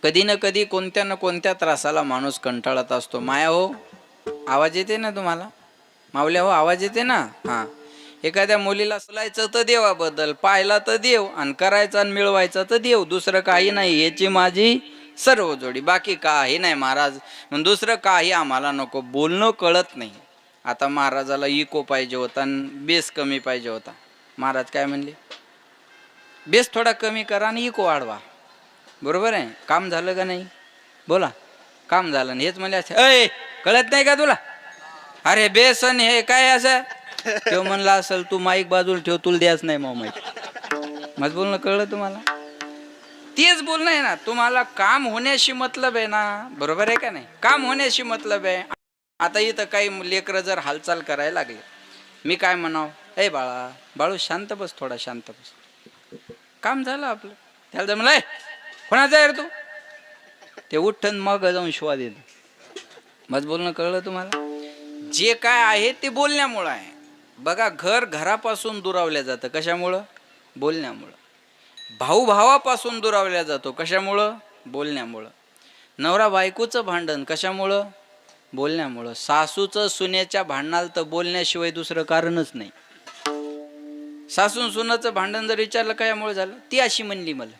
कधी ना कधी कोणत्या ना कोणत्या त्रासाला माणूस कंटाळत असतो. माया हो, आवाज येते ना तुम्हाला? माऊल्या हो, आवाज येते ना? हां. एखाद्या मुलीला बोलायचं तर देवाबद्दल, पाहिला तर देव, आणि करायचं आणि मिळवायचं तर देव, दुसरं काही नाही. याची माझी सर्व जोडी, बाकी काही नाही महाराज. मग दुसरं काही आम्हाला नको. बोलणं कळत नाही. आता महाराजाला इको पाहिजे होता आणि बेस कमी पाहिजे होता. महाराज काय म्हणले? बेस थोडा कमी करा आणि इको वाढवा. बरोबर आहे. काम झालं का नाही? बोला. काम झालं नाही हेच म्हणले असं. अय, कळत नाही का तुला? अरे बेसन हे काय असं? तो म्हणला असेल तू माईक बाजूला ठेव, तुला द्यायच नाही मग माईक. मग बोलणं कळलं तुम्हाला? तेच बोलणं आहे ना. तुम्हाला काम होण्याशी मतलब आहे ना. बरोबर आहे का नाही? काम होण्याशी मतलब आहे. आता इथं काही लेकरं जर हालचाल करायला लागले, मी काय म्हणाव? ए बाळा, बाळू शांत बस, थोडा शांत बस. काम झालं आपलं. त्याला जर म्हणलं कोणाचा आहे रे तू, ते उठ्ठन मग जाऊन शिवा देत. मग बोलणं कळलं तुम्हाला? जे काय आहे ते बोलण्यामुळं आहे. बघा, घर घरापासून दुरावल्या जातं. कशामुळं? बोलण्यामुळं. भाऊ भावापासून दुरावल्या जातो. कशामुळं? बोलण्यामुळं. नवरा बायकोचं भांडण कशामुळं? बोलण्यामुळं. सासूचं सुनेच्या भांडणाला तर बोलण्याशिवाय दुसरं कारणच नाही. सासून सुनाचं भांडण जर विचारलं कशामुळे झालं? ती अशी म्हणली मला,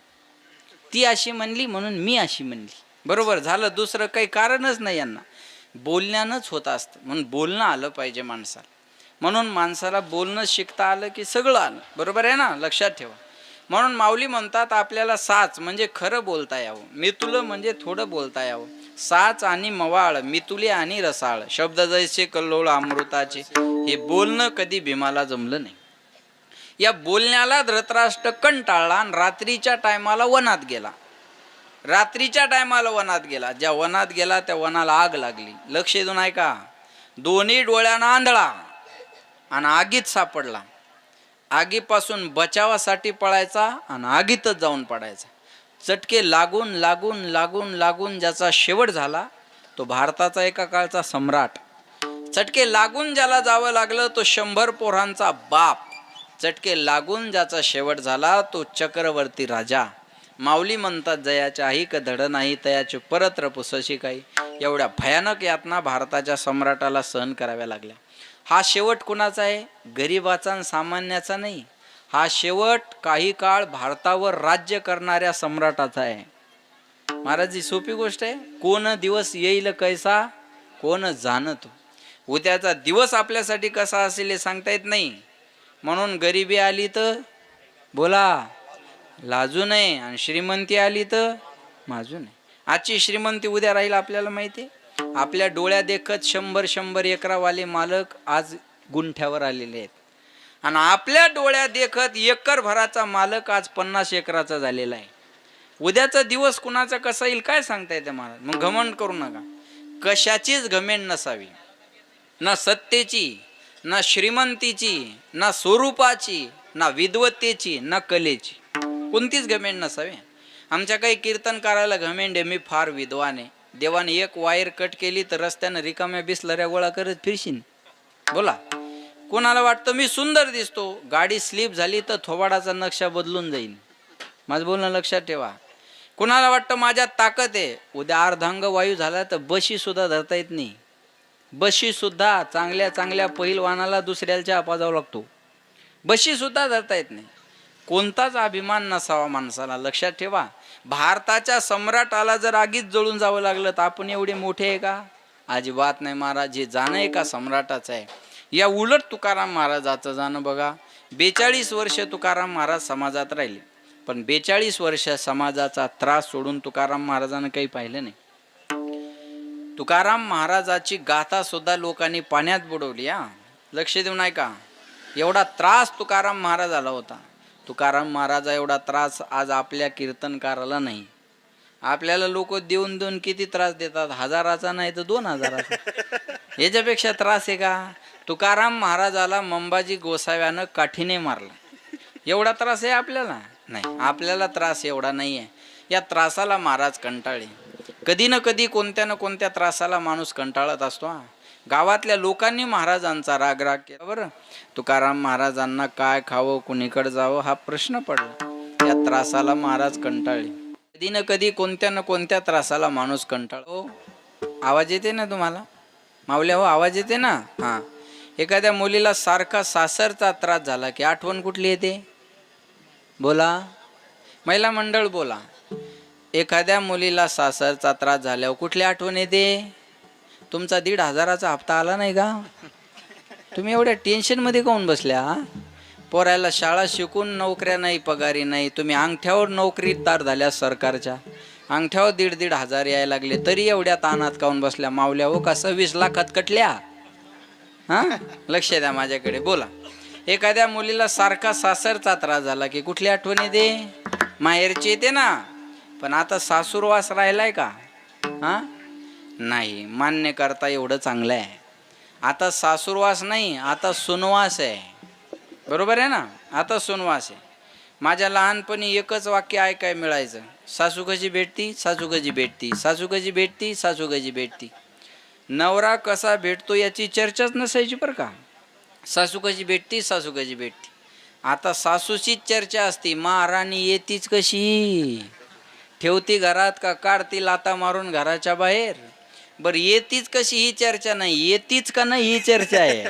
ती अशी म्हणली म्हणून मी अशी म्हणली. बरोबर झालं. दुसरं काही कारणच नाही. यांना बोलण्यानंच होत असतं. म्हणून बोलणं आलं पाहिजे माणसाला. म्हणून माणसाला बोलणं शिकता आलं की सगळं आलं. बरोबर आहे ना? लक्षात ठेवा. म्हणून माऊली म्हणतात आपल्याला साच म्हणजे खरं बोलता यावं, मितुलं म्हणजे थोडं बोलता यावं. साच आणि मवाळ, मितुले आणि रसाळ, शब्द जैसे कल्लोळ अमृताचे. हे बोलणं कधी भीमाला जमलं नाही. या बोलण्याला धृतराष्ट्र कंटाळला आणि रात्रीच्या टायमाला वनात गेला. रात्रीच्या टायमाला वनात गेला. ज्या वनात गेला त्या वनाला आग लागली. लक्ष देऊन ऐका. दोन्ही डोळ्यांना आंधळा आणि आगीत सापडला. आगीपासून बचावासाठी पळायचा आणि आगीतच जाऊन पडायचा. चटके लागून लागून लागून लागून ज्याचा शेवट झाला तो भारताचा एका काळचा सम्राट. चटके लागून ज्याला जावं लागलं तो 100 पोरांचा बाप. चटके लागून ज्याचा शेवट झाला तो चक्रवर्ती राजा. माऊली म्हणतात जयाच्या ऐक धड नाही तयाचे परत रपुसशी काही. एवढ्या भयानक यातना भारताच्या सम्राटाला सहन कराव्या लागल्या. हा शेवट कुणाचा आहे? गरिबाचा आणि सामान्याचा नाही. हा शेवट काही काळ भारतावर राज्य करणाऱ्या सम्राटाचा आहे. महाराज, ही सोपी गोष्ट आहे. कोण दिवस येईल कैसा कोण जाणतो. उद्याचा दिवस आपल्यासाठी कसा असेल हे सांगता येत नाही. म्हणून गरिबी आली तर बोला लाजू नये, आणि श्रीमंती आली तर माजू नये. आजची श्रीमंती उद्या राहील आपल्याला माहिती आहे. आपल्या डोळ्या देखत 100 एकरावाले मालक आज गुंठ्यावर आलेले आहेत, आणि आपल्या डोळ्या देखत एकर भराचा मालक आज 50 एकराचा झालेला आहे. उद्याचा दिवस कुणाचा कसा येईल काय सांगता येते महाराज. मग घमंड करू नका. कशाचीच घमेंड नसावी. ना सत्तेची, ना श्रीमंतीची, ना स्वरूपाची, ना विद्वत्तेची, ना कलेची. कोणतीच घमेंड नसावी. आमच्या काही कीर्तनकाराला घमेंड आहे, मी फार विद्वान आहे. देवाने एक वायर कट केली तर रस्त्यानं रिकाम्या बिसलऱ्या गोळा करत फिरशीन. बोला. कोणाला वाटतं मी सुंदर दिसतो, गाडी स्लिप झाली तर थोबाडाचा नक्षा बदलून जाईल. माझं बोलणं लक्षात ठेवा. कोणाला वाटतं माझ्यात ताकद आहे, उद्या अर्धांग वायू झाला तर बशी सुद्धा धरता येत नाही. बशी सुद्धा चांगल्या चांगल्या पहिलवानाला दुसऱ्याच्या पाजावा लागतो. बशी सुद्धा धरता येत नाही. कोणताच अभिमान नसावा माणसाला. लक्षात ठेवा. भारताच्या सम्राटाला जर आगीत जळून जावं लागलं तर आपण एवढे मोठे आहे का? अजिबात नाही महाराज. हे जाणं एका सम्राटाचं आहे. या उलट तुकाराम महाराजाचं जाणं बघा. 42 वर्ष तुकाराम महाराज समाजात राहिले, पण 42 वर्ष समाजाचा त्रास सोडून तुकाराम महाराजांना काही पाहिलं नाही. तुकाराम महाराजाची गाथा सुद्धा लोकांनी पाण्यात बुडवली. लक्ष देऊन ऐका. एवढा त्रास तुकाराम महाराजाला होता. तुकाराम महाराजा एवढा त्रास आज आपल्या कीर्तनकाराला नाही. आपल्याला लोक देऊन देऊन किती त्रास देतात. 1000चा नाही तर 2000चा. याच्यापेक्षा त्रास आहे का? तुकाराम महाराजाला मंबाजी गोसाव्यानं काठीने मारला. एवढा त्रास आहे आपल्याला? नाही, आपल्याला त्रास एवढा नाही आहे. या त्रासाला महाराज कंटाळले. कधी ना कधी कोणत्या ना कोणत्या त्रासाला माणूस कंटाळत असतो. गावातल्या लोकांनी महाराजांचा राग केला. बरं, तुकाराम महाराजांना काय खावं, कुणीकडे जावं हा प्रश्न पडला. या त्रासाला महाराज कंटाळले. कधी ना कधी कोणत्या ना कोणत्या त्रासाला माणूस हो, आवाज येते ना तुम्हाला माऊल्या हो, आवाज येते ना. हां, एखाद्या मुलीला सारखा सासरचा त्रास झाला की आठवण कुठली येते? बोला महिला मंडळ, बोला. एखाद्या मुलीला सासरचा त्रास झाल्यावर कुठली आठवण येते? तुमचा 1,500चा हप्ता आला नाही का? तुम्ही एवढ्या टेन्शनमध्ये काऊन बसल्या? पोरायला शाळा शिकून नोकऱ्या नाही, पगारी नाही, तुम्ही अंगठ्यावर नोकरीदार झाल्या सरकारच्या, अंगठ्यावर 1,500 यायला लागले तरी एवढ्या ताणात काऊन बसल्या माऊल्या हो? का 26 लाखात कटल्या? हां, लक्ष द्या माझ्याकडे, बोला. एखाद्या मुलीला सारखा सासरचा त्रास झाला की कुठली आठवण येते? माहेरची येते ना. पण आता सासूरवास राहिलाय का? हां, नाही. मान्य करता एवढं चांगलं आहे. आता सासूरवास नाही, आता सुनवास आहे. बरोबर आहे ना? आता सुनवास आहे. माझ्या लहानपणी एकच वाक्य ऐकाय मिळायचं, सासू कशी भेटती, सासू कशी भेटती, सासू कशी भेटती, सासू कशी भेटती. नवरा कसा भेटतो याची चर्चाच नसायची बरं का. सासू कशी भेटती, सासू कशी भेटती. आता सासूचीच चर्चा असती, महाराणी येतीच कशी, ठेवती घरात का काढती लाता मारून घराच्या बाहेर. बरं, येतीच कशी ही चर्चा नाही, येतीच का नाही ही चर्चा आहे.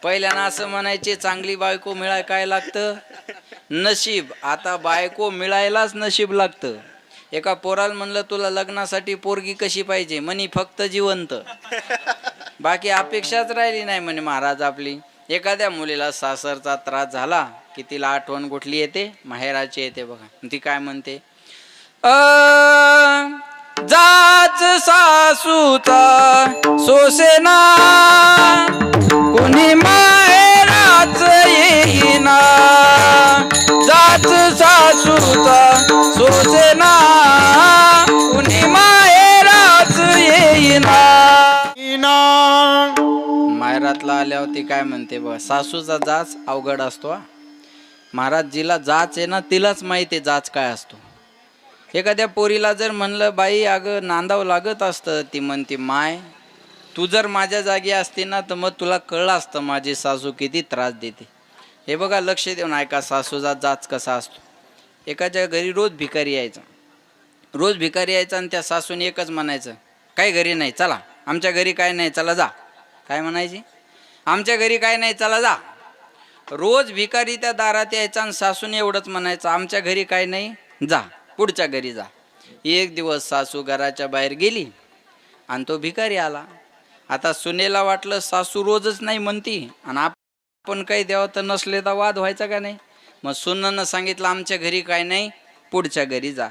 पहिल्यानं असं म्हणायचे, चांगली बायको मिळाय काय लागतं? नशीब. आता बायको मिळायलाच नशीब लागतं. एका पोराला म्हणलं तुला लग्नासाठी पोरगी कशी पाहिजे, म्हणी फक्त जिवंत. बाकी अपेक्षाच राहिली नाही म्हणे महाराज आपली. एखाद्या मुलीला सासरचा त्रास झाला की तिला आठवण कुठली येते? माहेराची येते बघा. ती काय म्हणते? जाच सासूचा सोसेना, कुणी माहेराच येईना. जाच सासूचा सोसेना, कुणी माहेराच येईना. माहेरातला आल्यावरती काय म्हणते बघा. सासूचा जाच अवघड असतो. महाराज, जिला जाच आहे ना तिलाच माहिती आहे जाच काय असतो. एखाद्या पोरीला जर म्हणलं बाई अगं नांदावं लागत असतं, ती म्हणते माय तू जर माझ्या जागी असते ना तर मग तुला कळलं असतं माझी सासू किती त्रास देते. हे बघा, लक्ष देऊन ऐका, सासूचा जाच कसा असतो. एकाच्या घरी रोज भिकारी यायचा, रोज भिकारी यायचा आणि त्या सासूने एकच म्हणायचं, काही घरी नाही, चला आमच्या घरी काय नाही, चला जा. काय म्हणायची? आमच्या घरी काय नाही, चला जा. रोज भिकारी त्या दारात यायचा आणि सासूने एवढंच म्हणायचं, आमच्या घरी काय नाही, जा पुढच्या घरी जा. एक दिवस सासू घराच्या बाहेर गेली आणि तो भिकारी आला. आता सुनेला वाटलं सासू रोजच नाही म्हणती आणि आपण काही द्यावं तर नसले तर वाद व्हायचा का नाही. मग सुनेनं सांगितलं आमच्या घरी काय नाही, पुढच्या घरी जा.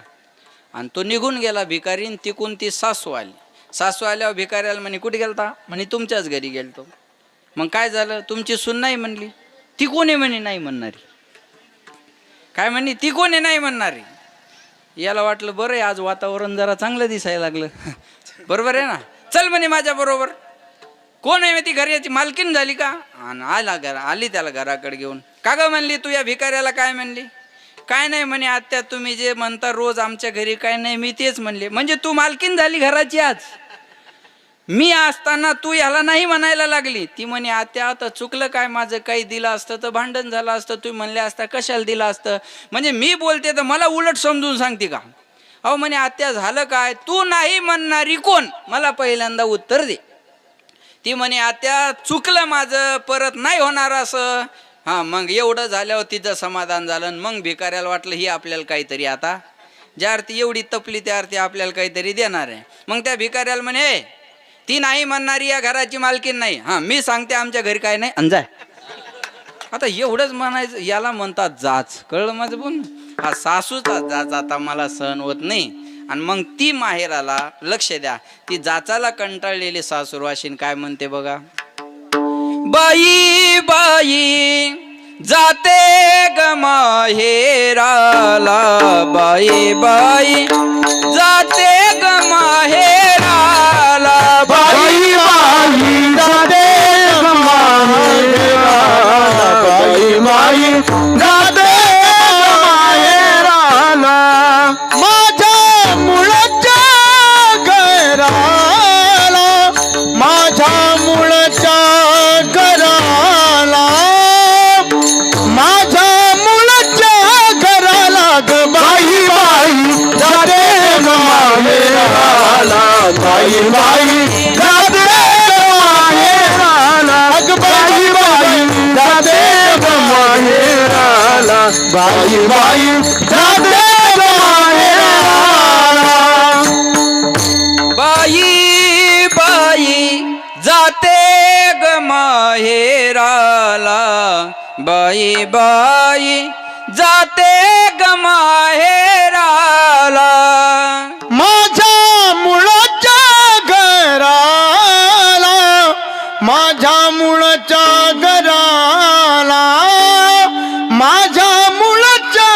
आणि तो निघून गेला भिकारी. तिकून ती सासू आली. सासू आल्यावर भिकाऱ्याला म्हणे कुठे गेलता? म्हणे तुमच्याच घरी गेलतो. मग काय झालं? तुमची सून नाही म्हणली. ती कोणी म्हणे नाही म्हणणारी? काय म्हणे? ती कोणी नाही म्हणणारी? याला वाटलं बरं आहे आज वातावरण जरा चांगलं दिसायला लागलं. बरोबर आहे ना, चल म्हणे माझ्या बरोबर. कोण आहे ती? घराची मालकीन झाली का? आणि आली त्याला घराकडे घेऊन. का ग म्हणली तू या भिकाऱ्याला? काय म्हणली? काय नाही म्हणे आत्या, तुम्ही जे म्हणता रोज आमच्या घरी काय नाही, मी तेच म्हणले. म्हणजे तू मालकीन झाली घराची आज? मी असताना तू याला नाही म्हणायला लागली. ती म्हणे आत्या आता चुकलं काय माझं, काही दिलं असतं तर भांडण झालं असतं, तू म्हणले असता कशाला दिलं असतं. म्हणजे मी बोलते तर मला उलट समजून सांगते का? अहो म्हणे आत्या झालं काय? तू नाही म्हणणारी कोण? मला पहिल्यांदा उत्तर दे. ती म्हणे आत्या चुकलं माझं, परत नाही होणार असं. हां, मग एवढं झाल्यावर तिचं समाधान झालं. मग भिकाऱ्याला वाटलं ही आपल्याला काहीतरी आता ज्या अर्थी एवढी तपली त्या अर्थी आपल्याला काहीतरी देणार आहे. मग त्या भिकाऱ्याला म्हणे ती नाही म्हणणारी या घराची मालकीन नाही. हां, मी सांगते आमच्या घरी काय नाही, अंजाय. आता एवढंच म्हणायचं, याला म्हणतात जाच. कळलं माझं बोल? हा सासूचा जाच आता मला सहन होत नाही. आणि मग ती माहेराला, लक्ष द्या, ती जाचाला कंटाळलेली सासूरवाशीन काय म्हणते बघा. बाई बाई जाते ग माहेराला, बाई बाई जाते ग माहेराला, बाई बाई जाते ग माहेराला, बाई बाई जाते ग माहेराला. माझ्या मुळच्या घराला, माझ्या मुळच्या घराला, माझ्या मुळच्या घराला ग बाई बाई जाते बाई बाई जाते माहेराला अग बाई बाई जाते माहेराला बाई बाई जाते माहेराला बाई बाई जाते ग माहेराला बाई बाई जाते ग माहेराला माझ्या मुळाच्या घराला माझ्या मुळाच्या घराला माझ्या मुळाच्या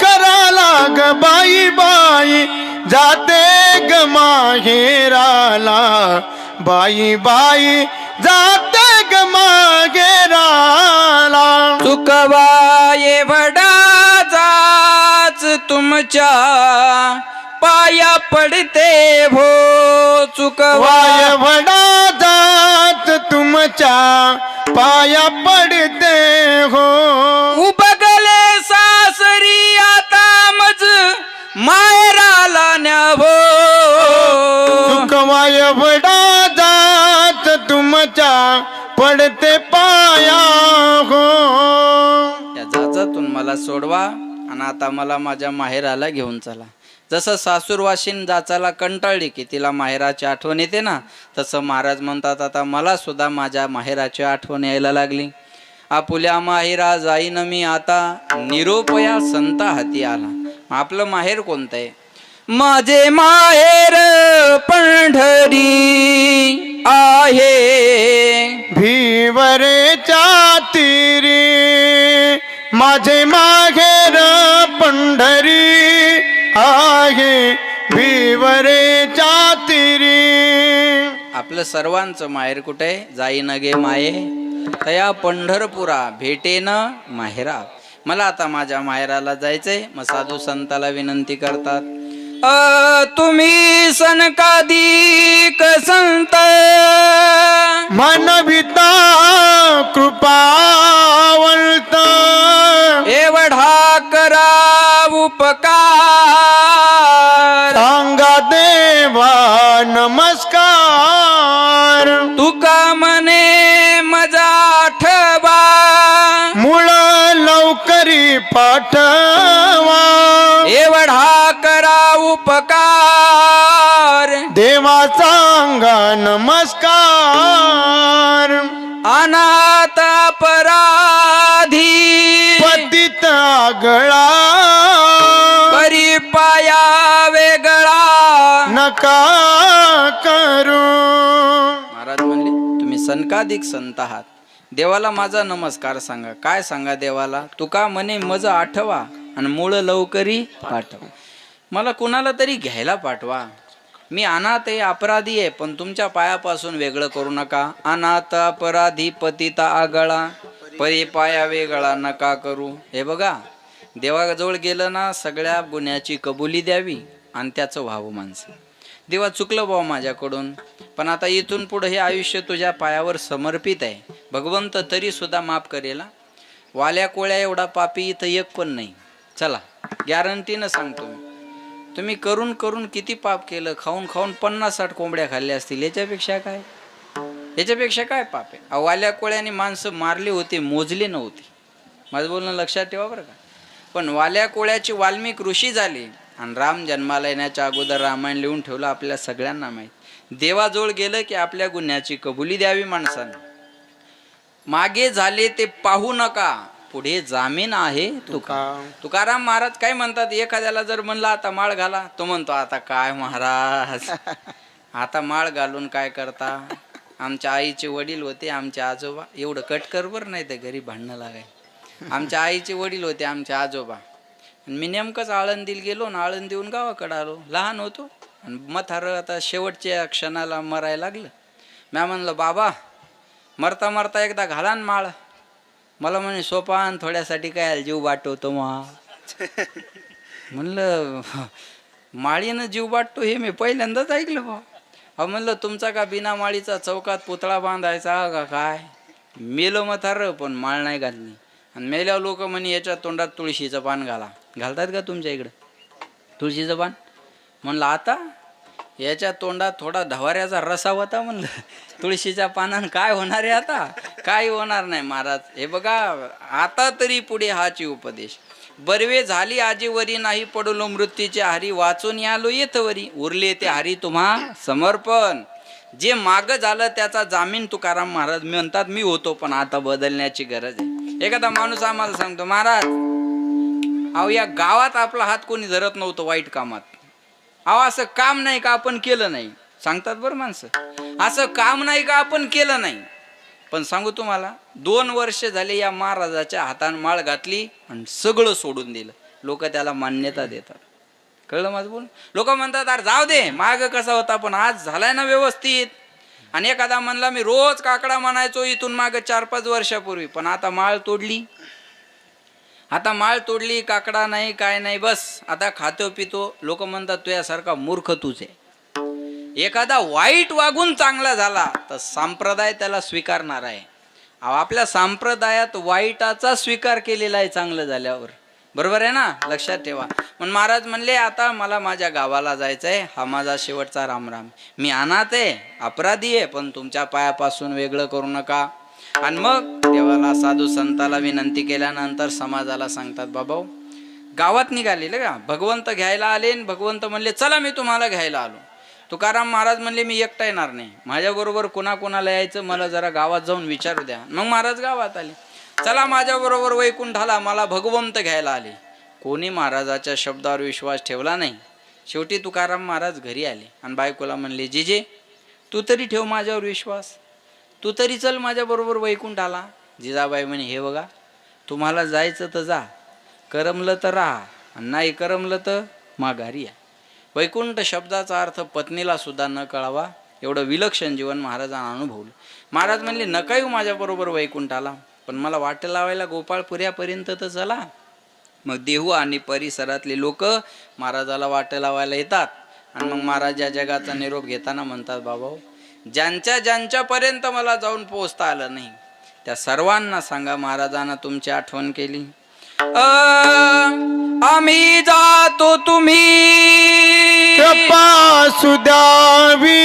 घराला ग बाई बाई जाते ग माहेराला बाई बाई जाते ग माहेराला चुकवा एवढा जाच तुमच्या पाया पडते भो चुकवा वाय वडा जात तुमच्या पाया पडते हो उबगले सासरी आता मज मायराला न्यावो चुकवाय वडा जात तुमच्या पडते पाया हो या जाचातून मला सोडवा आणि आता मला माझ्या माहेराला घेऊन चला. जसं सासूरवाशीन जाचाला कंटाळली की तिला माहेराची आठवण येते ना, तसं महाराज म्हणतात आता मला सुद्धा माझ्या माहेराची आठवण यायला लागली. आपुल्या माहेरा जाईन मी आता निरोपया संता हाती आला. आपलं माहेर कोणतं आहे? माझे माहेर पंढरी आहे भिवरेच्या तीरी माझे माहेर पंढरी आहे भिवरेच्या तीरी. आपलं सर्वांचं माहेर कुठे? जाई नगे माये तया पंढरपुरा भेटेन माहेरा. मला आता माझ्या माहेराला जायचंय. मग साधू संताला विनंती करतात, तुम्ही सनकादिक संत मनविता कृपावंत एवढा करा उपकार सांगा देवा नमस्कार. तुका मने मजा आठवा मुळ लवकरी पाठवा एवढा करा उपकार देवा सांगा नमस्कार. अनाथ अपराधी पतित आगळा परी पाया वेगळा नका करू. महाराज म्हणले तुम्ही सनकादिक संत आहात, देवाला माझा नमस्कार सांगा. काय सांगा देवाला? तुका म्हणे मज आठवा आणि मूळ लवकरी पाठवा. मला कुणाला तरी घ्यायला पाठवा. मी अनाथ आहे, अपराधी आहे, पण तुमच्या पायापासून वेगळं करू नका. अनाथ अपराधी पतिता आगळा परी पाया वेगळा नका करू. हे बघा, देवाजवळ गेलं ना सगळ्या गुन्ह्याची कबुली द्यावी आणि त्याचं व्हावं माणसं. देवा चुकलं भाऊ माझ्याकडून, पण आता इथून पुढं हे आयुष्य तुझ्या पायावर समर्पित आहे. भगवंत तरी सुद्धा माफ करेल. वाल्या कोळ्या एवढा पापी इथं एक पण नाही. चला गॅरंटीनं सांगतो मी, तुम्ही करून करून किती पाप केलं. खाऊन खाऊन 50-60 कोंबड्या खाल्ल्या असतील. याच्यापेक्षा काय? याच्यापेक्षा काय पाप आहे? वाल्या कोळ्याने माणसं मारली होती, मोजली नव्हती. माझं बोलणं लक्षात ठेवा बरं का. पण वाल्या कोळ्याची वाल्मिक ऋषी झाली आणि राम जन्माला येण्याच्या अगोदर रामायण लिहून ठेवलं. आपल्या सगळ्यांना माहीत. देवाजवळ गेलं की आपल्या गुन्ह्याची कबुली द्यावी माणसानं. मागे झाले ते पाहू नका, पुढे जामीन आहे तुका. तुकाराम महाराज काय म्हणतात? एखाद्याला जर म्हणला आता माळ घाला, तो म्हणतो आता काय महाराज, आता माळ घालून काय करता? आमच्या आईचे वडील होते, आमचे आजोबा. एवढं कटकर बरं, नाही तर घरी भांडणं लागाय. आमच्या आईचे वडील होते, आमचे आजोबा. मी नेमकंच आळंदीला गेलो ना, आळंदीहून गावाकडे आलो. लहान होतो आणि म्हातारं आता शेवटच्या क्षणाला मरायला लागलं. म्या म्हणलं बाबा मरता मरता एकदा घाला ना माळ. मला म्हणे सोपान थोड्यासाठी काय जीव वाटवतो मा. म्हणलं माळीनं जीव वाटतो हे मी पहिल्यांदाच ऐकलं बा. अहो म्हणलं तुमचा का बिना माळीचा चौकात पुतळा बांधायचा का काय? मेलो म्हातारं पण माळ नाही घालली. आणि मेल्यावर लोक म्हणे याच्या तोंडात तुळशीचं पान घाला. घालतात का तुमच्या इकडं तुळशीचं पान? म्हणलं आता याच्या तोंडात थोडा ढवाऱ्याचा रसा होता म्हणलं. तुळशीच्या पानानं काय होणार आहे आता? काही होणार नाही महाराज. हे बघा, आता तरी पुढे हाची उपदेश. बरवे झाली आजीवरी, नाही पडलो मृत्यूचे हारी, वाचून आलो येथवरी, उरले ते हारी तुम्हा समर्पण. जे माग झालं त्याचा जामीन तुकाराम महाराज म्हणतात मी होतो, पण आता बदलण्याची गरज आहे. एखादा माणूस आम्हाला सांगतो, महाराज अहो या गावात आपला हात कोणी धरत नव्हतं वाईट कामात, अहो असं काम नाही का आपण केलं नाही. सांगतात बरं माणसं, असं काम नाही का आपण केलं नाही. पण सांगू तुम्हाला, 2 वर्ष झाले या महाराजाच्या हातानं माळ घातली आणि सगळं सोडून दिलं. लोक त्याला मान्यता देतात. कळलं माझं बोल? लोक म्हणतात अरे जाऊ दे, माग कसा होता पण आज झालाय ना व्यवस्थित. आणि एखादा म्हणला मी रोज काकडा म्हणायचो इथून माग 4-5 वर्षापूर्वी, पण आता माळ तोडली. आता माळ तोडली, काकडा नाही, काय नाही, बस आता खातो पितो. लोक म्हणतात तुझ्यासारखा मूर्ख तूच आहे. एखादा वाईट वागून चांगला झाला तर संप्रदाय त्याला स्वीकारणार आहे. आपल्या संप्रदायात वाईटाचा स्वीकार केलेला आहे चांगलं झाल्यावर. बरोबर आहे ना? लक्षात ठेवा. पण महाराज म्हणले आता मला माझ्या गावाला जायचंय, हा माझा शेवटचा रामराम. मी अनाथ आहे, अपराधी आहे, पण तुमच्या पायापासून वेगळं करू नका. आणि मग देवाला साधू संताला विनंती केल्यानंतर समाजाला सांगतात बाबा गावात निघालेलं का भगवंत घ्यायला आले. भगवंत म्हणले चला मी तुम्हाला घ्यायला आलो. तुकाराम महाराज म्हणले मी एकटा येणार नाही, माझ्याबरोबर कोणाकोणाला यायचं मला जरा गावात जाऊन विचारू द्या. मग महाराज गावात आले. चला माझ्याबरोबर वैकुंठाला, मला भगवंत घ्यायला आले. कोणी महाराजाच्या शब्दावर विश्वास ठेवला नाही. शेवटी तुकाराम महाराज घरी आले आणि बायकोला म्हणले जिजे तू तरी ठेव माझ्यावर विश्वास, तू तरी चल माझ्याबरोबर वैकुंठाला. जिजाबाई म्हणे हे बघा तुम्हाला जायचं तर जा, करमलं तर राहा, आणि नाही करमलं तर माघारी या. वैकुंठ शब्दाचा अर्थ पत्नीला सुद्धा न कळावा एवढं विलक्षण जीवन महाराजांना अनुभवलं. महाराज म्हणले नका येऊ माझ्याबरोबर वैकुंठाला, पण मला वाट लावायला गोपाळपुऱ्यापर्यंत तर चला. मग देहू आणि परिसरातले लोक महाराजाला वाट लावायला येतात. आणि मग महाराज या जगाचा निरोप घेताना म्हणतात बाबा ज्यांच्यापर्यंत मला जाऊन पोहोचता आलं नाही त्या सर्वांना सांगा महाराजांना तुमची आठवण केली. आम्ही जातो तुम्ही कृपा सुद्यावी,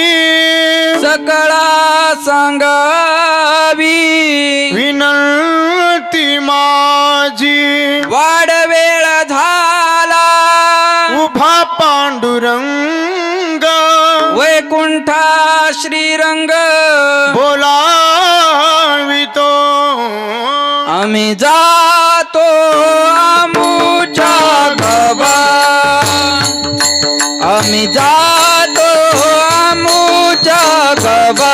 सकळा सांगावी, विनंती माझी वाड वेळ झाला, उभा पांडुरंग वैकुंठा श्रीरंग बोलावितो. आम्ही जातो आमुच्या गावा, आम्ही जातो आमुच्या गावा,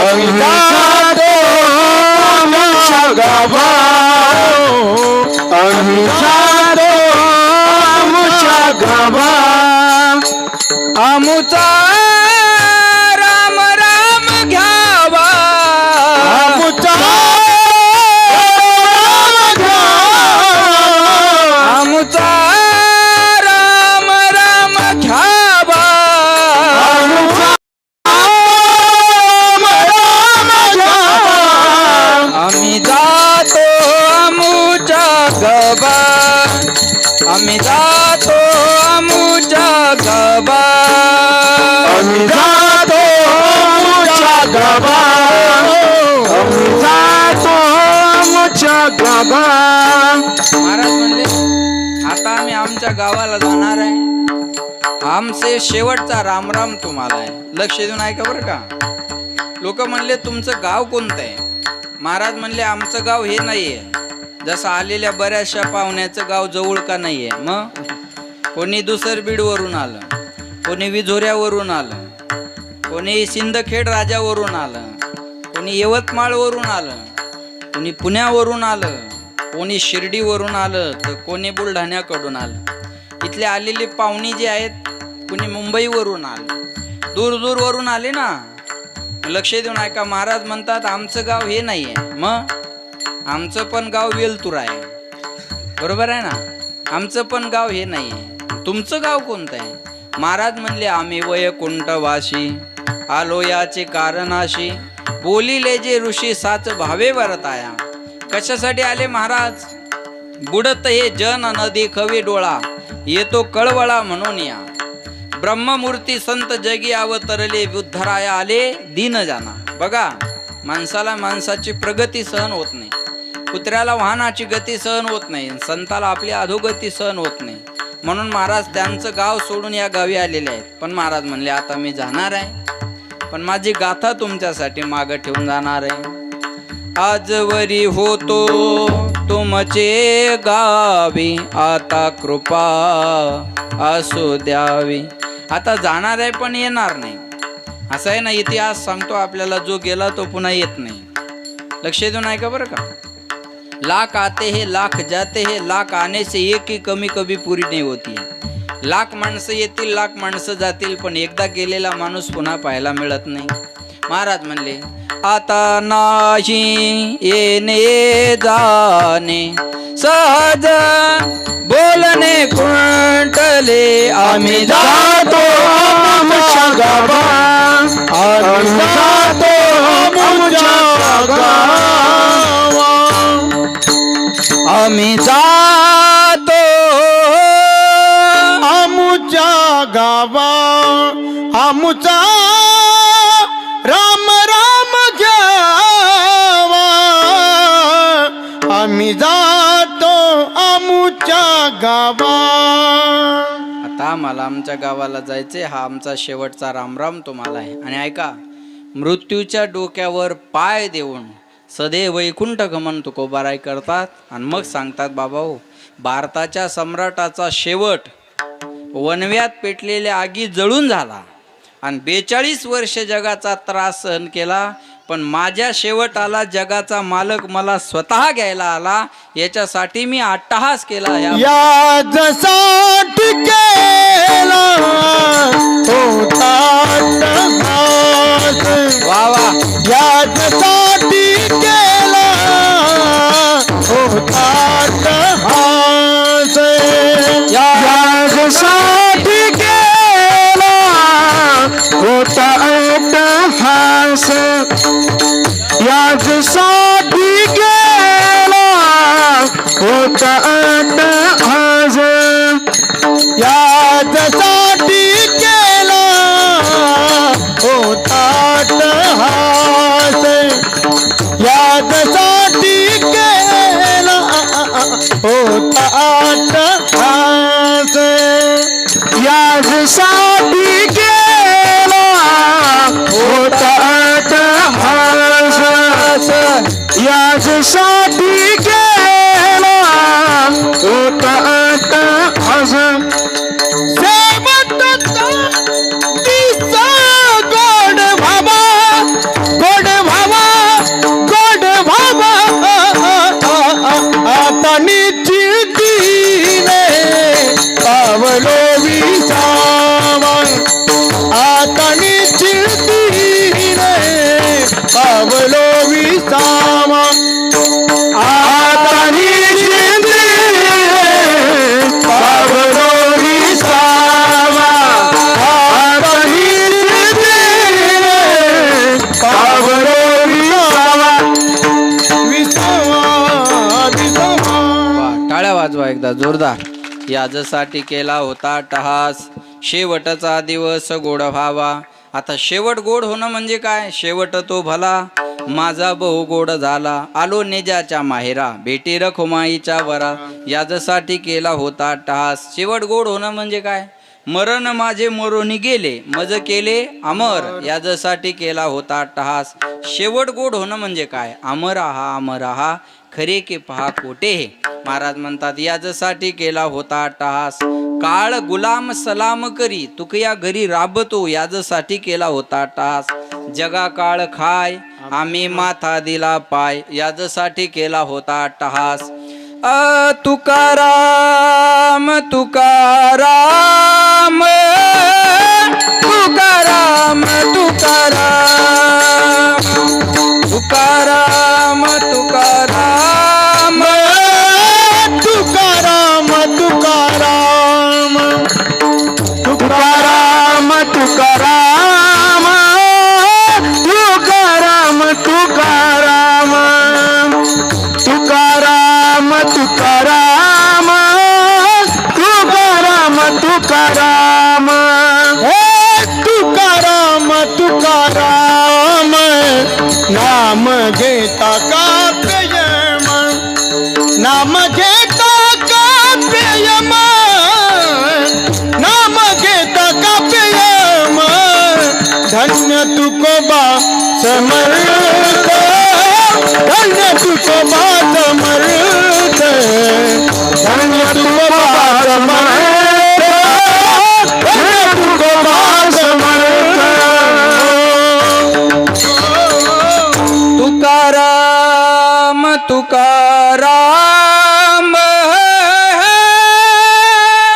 आम्ही जातो आमुच्या गावा, आम्ही जातो आमुच्या गावा. आमुचा राम राम घ्यावा, आमुचा आमुचा राम राम घ्यावा, आम्ही जातो आमुच्या गबा, आम्ही जातो आमुच्या गबा, आम्ही जातो आमुच्या गावा, आम्ही जातो आमुच्या गावा. महाराज म्हणले आता आम्ही आमच्या गावाला जाणार आहे, आमचे शेवटचा रामराम तुम्हाला आहे, लक्ष देऊन ऐका बरं का. लोक म्हणले तुमचं गाव कोणतं आहे? महाराज म्हणले आमचं गाव हे नाहीये जसं आलेल्या बऱ्याचशा पाहुण्याचं गाव जवळ का नाहीये. मग कोणी दुसरबीडवरून आलं, कोणी विझोऱ्यावरून आलं, कोणी सिंदखेड राजावरून आलं, कोणी यवतमाळवरून आलं, कोणी पुण्यावरून आलं, कोणी शिर्डीवरून आलं, तर कोणी बुलढाण्याकडून आलं. इथले आलेले पाहुणे जे आहेत कोणी मुंबईवरून आलं, दूर दूरवरून आले ना. लक्ष देऊन ऐका. महाराज म्हणतात आमचं गाव हे नाही आहे, मग आमचं पण गाव वेलतूर आहे. बरोबर आहे ना? आमचं पण गाव हे नाही आहे. तुमचं गाव कोणतं आहे? महाराज म्हणले आम्ही वैकुंठवासी आलो याचे कारणाशी, बोलिले जे ऋषी साच भावे वरताया. कशासाठी आले महाराज? बुडत हे जन नदी खवी डोळा, येतो कळवळा म्हणून या. ब्रह्ममूर्ती संत जगी अवतरले, उद्धराया आले दीन जाना. बघा, माणसाला माणसाची प्रगती सहन होत नाही, कुत्र्याला वाहनाची गती सहन होत नाही, संताला आपली अधोगती सहन होत नाही. म्हणून महाराज त्यांचं गाव सोडून या गावी आलेले आहेत. पण महाराज म्हणले आता मी जाणार आहे, पण माझी गाथा तुमच्यासाठी मागं ठेवून जाणार आहे. आजवरी होतो तुमचे गावी, आता कृपा असू द्यावी. आता जाणार आहे पण येणार नाही. असं आहे ना, इतिहास सांगतो आपल्याला, जो गेला तो पुन्हा येत नाही. लक्ष देऊन ऐका बरं का. लाख आते हैं लाख जाते हैं, लाख आने से एक ही कमी कभी पूरी नहीं होती है. लाख माणसं येतील, लाख माणसं जातील, पण एकदा गेलेला माणूस पुन्हा पाहायला मिळत नाही. महाराज म्हणले आता नाही येणे जाणे, सहज बोलणे कुंटले, आम्ही जातो आमच्या गावा, आम्ही जातो आमच्या गावा, आम्ही जातो आमच्या गावा, आमचा राम राम घ्यावा, आम्ही जातो आमच्या गावा. आता मला आमच्या गावाला जायचे, हा आमचा शेवटचा रामराम तुम्हाला आहे. आणि ऐका, मृत्यूच्या डोक्यावर पाय देऊन सदैव वैकुंठ गमन तुकोबाराय करतात. आणि मग सांगतात बाबा हो, भारताच्या सम्राटाचा शेवट वनव्यात पेटलेल्या आगी जळून झाला आणि 42 वर्ष जगाचा त्रास सहन केला, पण माझ्या शेवटाला जगाचा मालक मला स्वतः घ्यायला आला. याच्यासाठी मी अट्टहास केला. यासाठी केला होता अट्टहास, वा वा, यासाठी केला होता अट्टहास, यासाठी केला होता अट्टहास, यासाठी केला होता अट्टहास, यासाठी केला होता अट्टहास, यासाठी केला होता अट्टहास, यासाठी केला होता अट्टहास, यासाठी केला होता अट्टहास. शेवटचा दिसा गोड भावा, गोड भावा, गोड भावा, आता निश्चितीने पावलो विसावा, आता निश्चितीने पावलो विसावा, आता निश्चितीने पावलो विसावा, आता निश्चितीने पावलो विसावा, विसावा, विसावा. वा, टाळ्या वाजवा एकदा जोरदार. याजसाठी केला होता अट्टहास, शेवटचा दिवस गोड व्हावा. आता शेवट गोड होणं म्हणजे काय? शेवट तो भला माझा बहु गोड झाला, आलो नेजाच्या माहेरा, भेटी रखुमाईच्या वरा. याजसाठी केला होता अट्टहास. शेवट गोड होणं म्हणजे काय? मरण माझे मरोनी गेले, मज केले अमर. याजसाठी केला होता अट्टहास. शेवट गोड होणं म्हणजे काय? अमर आहा, अमर आहा, खरे के पहा कोटे हे. महाराज म्हणतात याजसाठी केला होता अट्टहास. काळ गुलाम सलाम करी, तुकया घरी राबतो, याजसाठी केला होता अट्टहास. जगा काळ खाय, आम्ही माथा दिला पाय, याजसाठी केला होता अट्टहास. तुकाराम तुकाराम तुकाराम तुकाराम तुकाराम तुकाराम तुकाराम तुकाराम तुकाराम तुकाराम तुकाराम तुकाराम तुकाराम तुकाराम तुकाराम तुकाराम धन्य तुकोबा समर्थ, धन्य तुकोबा समर्थ, धन्य तुकोबा समर्थ, धन्य तुकोबा समर्थ. तुकाराम तुकाराम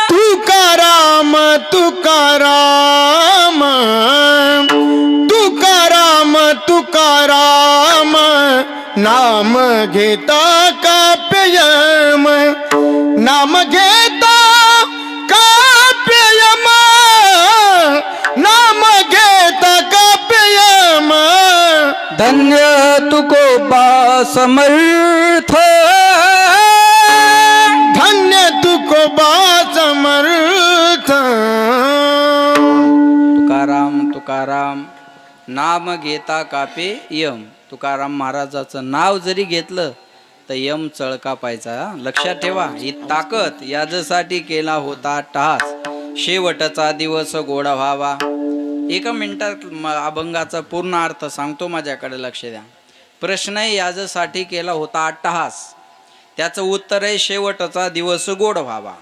तुकाराम तुकाराम तुकाराम तुकाराम, नाम घेता काप्ययम, नाम घेता काप्ययम, नाम घेता काप्ययम. धन्य तुकोबा समर्थ, धन्य तुकोबा समर्थ. तुकाराम तुकाराम, नाम घेता कापे यम. तुकाराम महाराजाचं नाव जरी घेतलं तर यम चळका पायचा. लक्षात ठेवा, ही ताकद याजसाठी केला होता टास, शेवटचा दिवस गोडा व्हावा. एका मिनिटात अभंगाचा पूर्ण अर्थ सांगतो, माझ्याकडे लक्ष द्या. प्रश्न आहे, याजसाठी केला होता अट्टहास, त्याचं उत्तर आहे शेवटचा दिवस गोड व्हावा.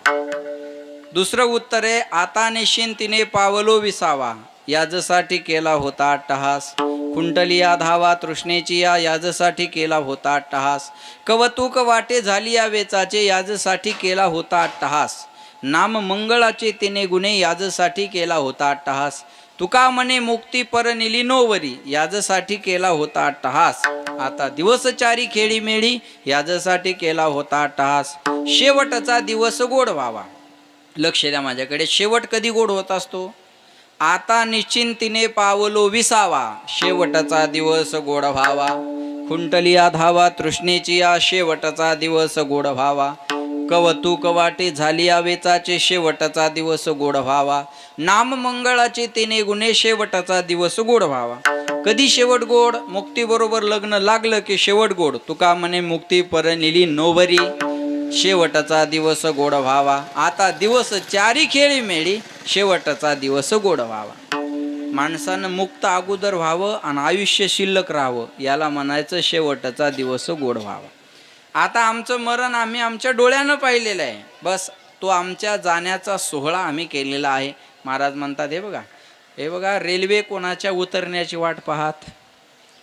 दुसरं उत्तर आहे, आता निश्चिंतीने पावलो विसावा, याजसाठी केला होता अट्टहास. कुंडली या धावा तृष्णेची या, याजसाठी केला होता अट्टहास. कवतुक वाटे झाली या वेचाचे, याजसाठी केला होता अट्टहास. नाम मंगळाचे तिने गुणे, याजसाठी केला होता अट्टहास. तुका म्हणे मुक्ती परनिली नोवरी, याजसाठी केला होता अट्टहास. आता दिवसचारी खेळी मेळी, याजसाठी केला होता अट्टहास. शेवटचा दिवस गोड व्हावा. लक्ष द्या माझ्याकडे, शेवट कधी गोड होत असतो? आता निश्चिंतीने पावलो विसावा, शेवटचा दिवस गोड व्हावा. खुंटली या धावा तृष्णेची या, शेवटचा दिवस गोड व्हावा. कवतुक वाटे झाली या वेचाचे, शेवटचा दिवस गोड व्हावा. नाम मंगळाचे तिने गुणे, शेवटचा दिवस गोड व्हावा. कधी शेवट गोड? मुक्ती बरोबर लग्न लागलं की शेवट गोड. तुका म्हणे मुक्ती परनिली नोवरी, शेवटचा दिवस गोड व्हावा. आता दिवस चारी खेळी मेळी, शेवटचा दिवस गोड व्हावा. माणसानं मुक्त अगोदर व्हावं आणि आयुष्य शिल्लक राहावं, याला म्हणायचं शेवटचा दिवस गोड व्हावा. आता आमचं मरण आम्ही आमच्या डोळ्यानं पाहिलेलं आहे. बस तो आमच्या जाण्याचा सोहळा आम्ही केलेला आहे. महाराज म्हणतात, हे बघा रेल्वे कोणाच्या उतरण्याची वाट पाहत?